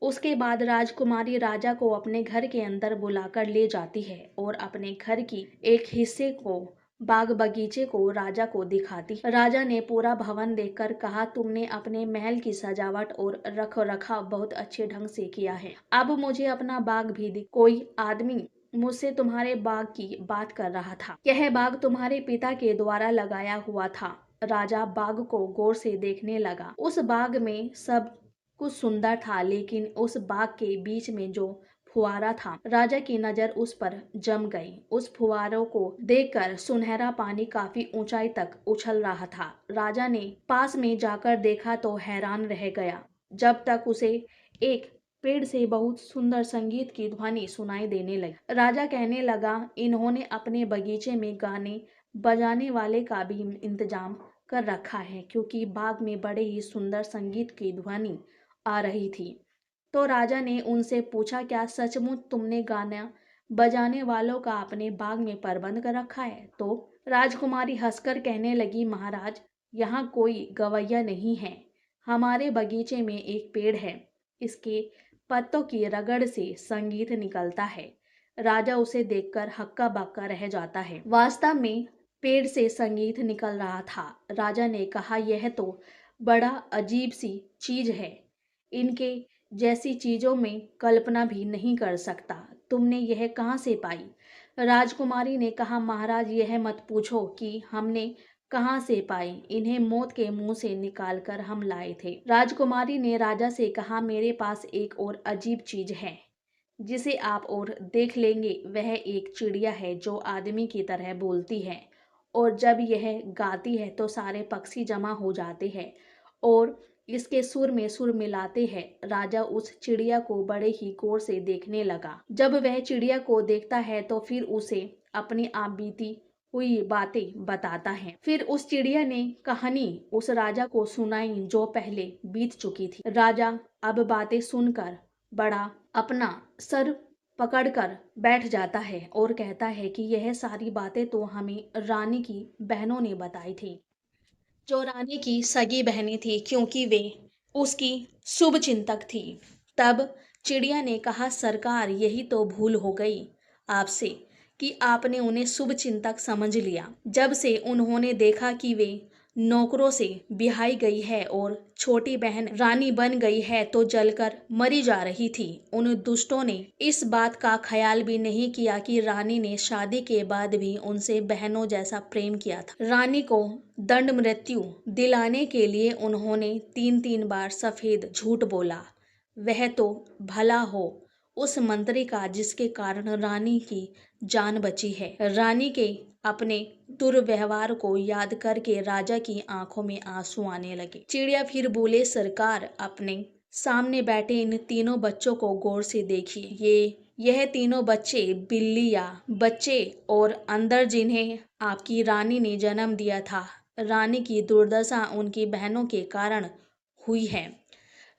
उसके बाद राजकुमारी राजा को अपने घर के अंदर बुलाकर ले जाती है और अपने घर की एक हिस्से को, बाग बगीचे को राजा को दिखाती है। राजा ने पूरा भवन देखकर कहा, तुमने अपने महल की सजावट और रख रखाव बहुत अच्छे ढंग से किया है। अब मुझे अपना बाग भी कोई आदमी मुझसे तुम्हारे बाग की बात कर रहा था। यह बाग तुम्हारे पिता के द्वारा लगाया हुआ था। राजा बाग को गौर से देखने लगा। उस बाग में सब कुछ सुंदर था, लेकिन उस बाग के बीच में जो फुवारा था, राजा की नजर उस पर जम गई। उस फुवारों को देखकर सुनहरा पानी काफी ऊंचाई तक उछल रहा था। राजा ने पास में जाकर देखा तो हैरान रह गया, जब तक उसे एक पेड़ से बहुत सुंदर संगीत की ध्वनि सुनाई देने लगी। राजा कहने लगा, इन्होंने अपने बगीचे में गाने बजाने वाले का भी इंतजाम कर रखा है, क्योंकि बाग में बड़े ही सुंदर संगीत की ध्वनि आ रही थी। तो राजा ने उनसे पूछा, क्या सचमुच तुमने गाना बजाने वालों का अपने बाग में प्रबंध कर रखा है? तो राजकुमारी हंसकर कहने लगी, महाराज, यहाँ कोई गवैया नहीं है। हमारे बगीचे में एक पेड़ है, इसके पत्तों की रगड़ से संगीत निकलता है। राजा उसे देखकर हक्का बक्का रह जाता है। वास्तव में पेड़ से संगीत निकल रहा था। राजा ने कहा, यह तो बड़ा अजीब सी चीज है, इनके जैसी चीजों में कल्पना भी नहीं कर सकता। तुमने यह कहाँ से पाई? राजकुमारी ने कहा, महाराज, यह मत पूछो कि हमने कहाँ से पाई, इन्हें मौत के मुंह से निकाल कर हम लाए थे। राजकुमारी ने राजा से कहा, मेरे पास एक और अजीब चीज है जिसे आप और देख लेंगे। वह एक चिड़िया है जो आदमी की तरह बोलती है, और जब यह गाती है तो सारे पक्षी जमा हो जाते हैं और इसके सुर में सुर मिलाते हैं। राजा उस चिड़िया को बड़े ही गौर से देखने लगा। जब वह चिड़िया को देखता है तो फिर उसे अपनी आप बीती हुई बातें बताता है। फिर उस चिड़िया ने कहानी उस राजा को सुनाई जो पहले बीत चुकी थी। राजा अब बातें सुनकर बड़ा अपना सर पकड़कर बैठ जाता है और कहता है कि यह सारी बातें तो हमें रानी की बहनों ने बताई थी, जो रानी की सगी बहनें थी, क्योंकि वे उसकी शुभ चिंतक थी। तब चिड़िया ने कहा, सरकार, यही तो भूल हो गई आपसे कि आपने उन्हें शुभ चिंतक समझ लिया। जब से उन्होंने देखा कि वे नौकरों से बिहाई गई है और छोटी बहन रानी बन गई है तो जलकर मरी जा रही थी, उन दुष्टों ने इस बात का ख्याल भी नहीं किया कि रानी ने शादी के बाद भी उनसे बहनों जैसा प्रेम किया था। रानी को दंड मृत्यु दिलाने के लिए उन्होंने 3-3 बार सफेद झूठ बोला। वह तो भला हो उस मंत्री का जिसके कारण रानी की जान बची है। रानी के अपने दुर्व्यवहार को याद करके राजा की आंखों में आंसू आने लगे। चिड़िया फिर बोले, सरकार, अपने सामने बैठे इन तीनों बच्चों को गौर से देखिए। यह तीनों बच्चे बिल्ली या बच्चे और अंदर जिन्हें आपकी रानी ने जन्म दिया था। रानी की दुर्दशा उनकी बहनों के कारण हुई है।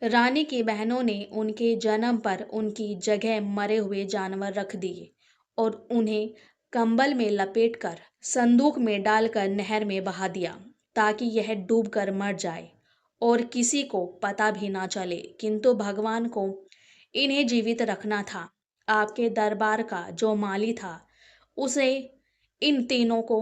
रानी की बहनों ने उनके जन्म पर उनकी जगह मरे हुए जानवर रख दिए और उन्हें कंबल में लपेटकर संदूक में डालकर नहर में बहा दिया ताकि यह डूबकर मर जाए और किसी को पता भी ना चले। किंतु भगवान को इन्हें जीवित रखना था। आपके दरबार का जो माली था उसे इन तीनों को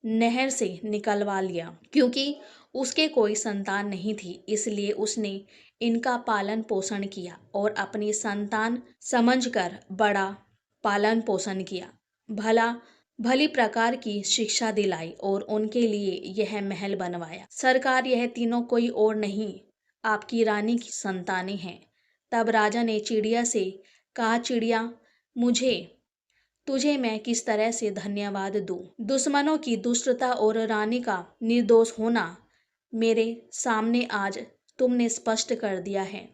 नहर से निकलवा लिया। क्योंकि उसके कोई संतान नहीं थी, इसलिए उसने इनका पालन पोषण किया और अपनी संतान समझकर बड़ा पालन पोषण किया। भली प्रकार की शिक्षा दिलाई और उनके लिए यह महल बनवाया। सरकार, यह तीनों कोई और नहीं, आपकी रानी की संतानें हैं। तब राजा ने चिड़िया से कहा, चिड़िया, तुझे मैं किस तरह से धन्यवाद दूं? दुश्मनों की दुष्टता और रानी का निर्दोष होना मेरे सामने आज तुमने स्पष्ट कर दिया है।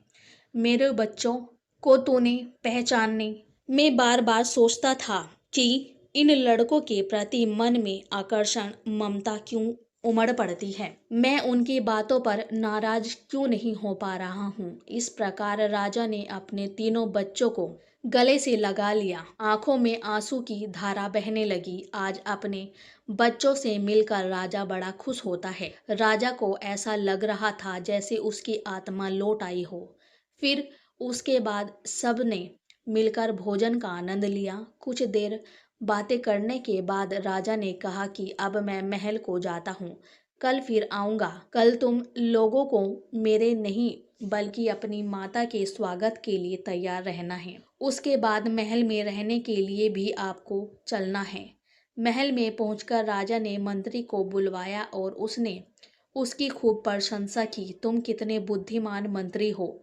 मेरे बच्चों को तूने पहचानने में बार बार सोचता था कि इन लड़कों के प्रति मन में आकर्षण, ममता क्यों उमड़ पड़ती है। मैं उनकी बातों पर नाराज क्यों नहीं हो पा रहा हूँ। इस प्रकार राजा ने अपने तीनों बच्चों को गले से लगा लिया। आंखों में आंसू की धारा बहने लगी। आज अपने बच्चों से मिलकर राजा बड़ा खुश होता है। राजा को ऐसा लग रहा था जैसे उसकी आत्मा लौट आई हो। फिर उसके बाद सबने मिलकर भोजन का आनंद लिया। कुछ देर बातें करने के बाद राजा ने कहा कि अब मैं महल को जाता हूँ, कल फिर आऊँगा। कल तुम लोगों को मेरे नहीं बल्कि अपनी माता के स्वागत के लिए तैयार रहना है। उसके बाद महल में रहने के लिए भी आपको चलना है। महल में पहुंचकर राजा ने मंत्री को बुलवाया और उसने उसकी खूब प्रशंसा की। तुम कितने बुद्धिमान मंत्री हो,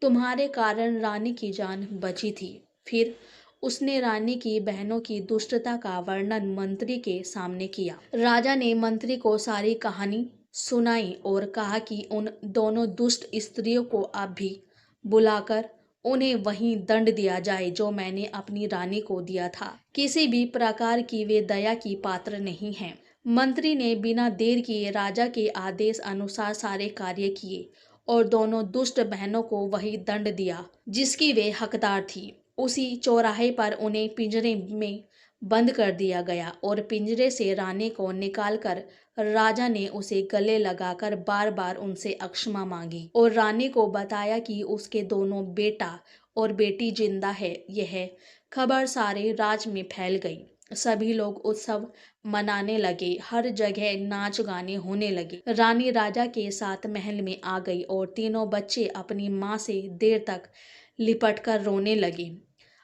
तुम्हारे कारण रानी की जान बची थी। फिर उसने रानी की बहनों की दुष्टता का वर्णन मंत्री के सामने किया। राजा ने मंत्री को सारी कहानी सुनाई और कहा कि उन दोनों दुष्ट स्त्रियों को अब भी बुलाकर उन्हें वही दंड दिया जाए जो मैंने अपनी रानी को दिया था। किसी भी प्रकार की वे दया की पात्र नहीं हैं। मंत्री ने बिना देर किए राजा के आदेश अनुसार सारे कार्य किए और दोनों दुष्ट बहनों को वही दंड दिया जिसकी वे हकदार थी। उसी चौराहे पर उन्हें पिंजरे में बंद कर दिया गया और पिंजरे से रानी को निकालकर राजा ने उसे गले लगाकर बार बार उनसे क्षमा मांगी और रानी को बताया कि उसके दोनों बेटा और बेटी जिंदा है। यह खबर सारे राज में फैल गई। सभी लोग उत्सव मनाने लगे, हर जगह नाच गाने होने लगे। रानी राजा के साथ महल में आ गई और तीनों बच्चे अपनी माँ से देर तक लिपटकर रोने लगे।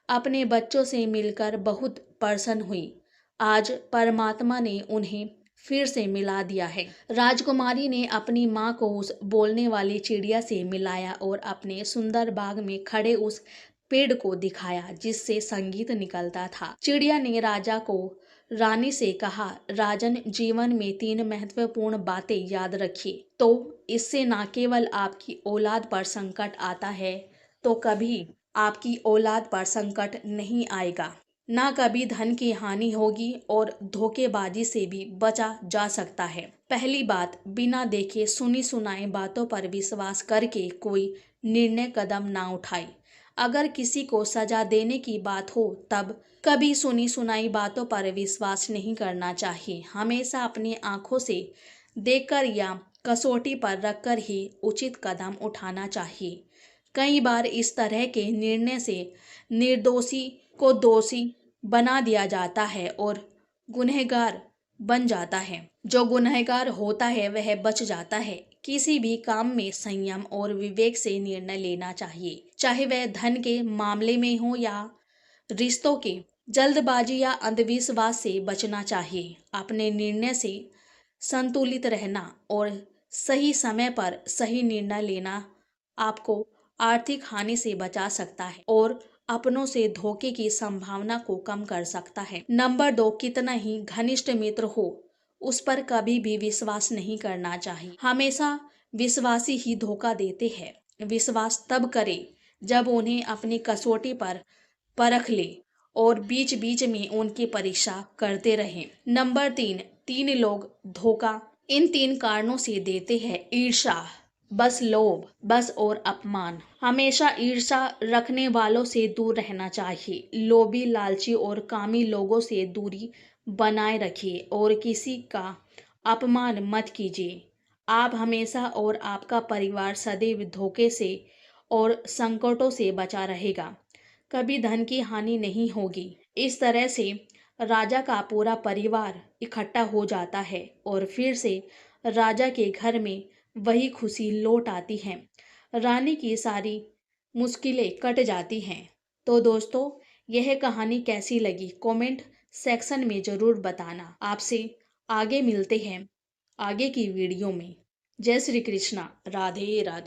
अपने बच्चों से मिलकर बहुत प्रसन्न हुई। आज परमात्मा ने उन्हें फिर से मिला दिया है। राजकुमारी ने अपनी माँ को उस बोलने वाली चिड़िया से मिलाया और अपने सुंदर बाग में खड़े उस पेड़ को दिखाया जिससे संगीत निकलता था। चिड़िया ने राजा को रानी से कहा, राजन, जीवन में 3 महत्वपूर्ण बातें याद रखिए, तो इससे न केवल आपकी औलाद पर संकट आता है, तो कभी आपकी औलाद पर संकट नहीं आएगा, ना कभी धन की हानि होगी और धोखेबाजी से भी बचा जा सकता है। पहली बात, बिना देखे सुनी सुनाई बातों पर विश्वास करके कोई निर्णय कदम ना उठाए। अगर किसी को सजा देने की बात हो तब कभी सुनी सुनाई बातों पर विश्वास नहीं करना चाहिए। हमेशा अपनी आंखों से देखकर या कसौटी पर रखकर ही उचित कदम उठाना चाहिए। कई बार इस तरह के निर्णय से निर्दोषी को दोषी बना दिया जाता है और गुनहगार बन जाता है। जो गुनहगार होता है वह बच जाता है। किसी भी काम में संयम और विवेक से निर्णय लेना चाहिए, चाहे वह धन के मामले में हो या रिश्तों के। जल्दबाजी या अंधविश्वास से बचना चाहिए। अपने निर्णय से संतुलित रहना और सही समय पर सही निर्णय लेना आपको आर्थिक हानि से बचा सकता है और अपनों से धोखे की संभावना को कम कर सकता है। नंबर 2, कितना ही घनिष्ठ मित्र हो उस पर कभी भी विश्वास नहीं करना चाहिए। हमेशा विश्वासी ही धोखा देते हैं। विश्वास तब करें जब उन्हें अपनी कसौटी पर परख ले और बीच बीच में उनकी परीक्षा करते रहें। नंबर 3, 3 लोग धोखा इन 3 कारणों से देते हैं। ईर्ष्या, बस लोभ, बस और अपमान। हमेशा ईर्ष्या रखने वालों से दूर रहना चाहिए। लोभी, लालची और कामी लोगों से दूरी बनाए रखिए और किसी का अपमान मत कीजिए। आप हमेशा और आपका परिवार सदैव धोखे से और संकटों से बचा रहेगा। कभी धन की हानि नहीं होगी। इस तरह से राजा का पूरा परिवार इकट्ठा हो जाता है और फिर से राजा के घर में वही खुशी लौट आती है। रानी की सारी मुश्किलें कट जाती हैं। तो दोस्तों, यह कहानी कैसी लगी कमेंट सेक्शन में ज़रूर बताना। आपसे आगे मिलते हैं आगे की वीडियो में। जय श्री कृष्णा। राधे राधे।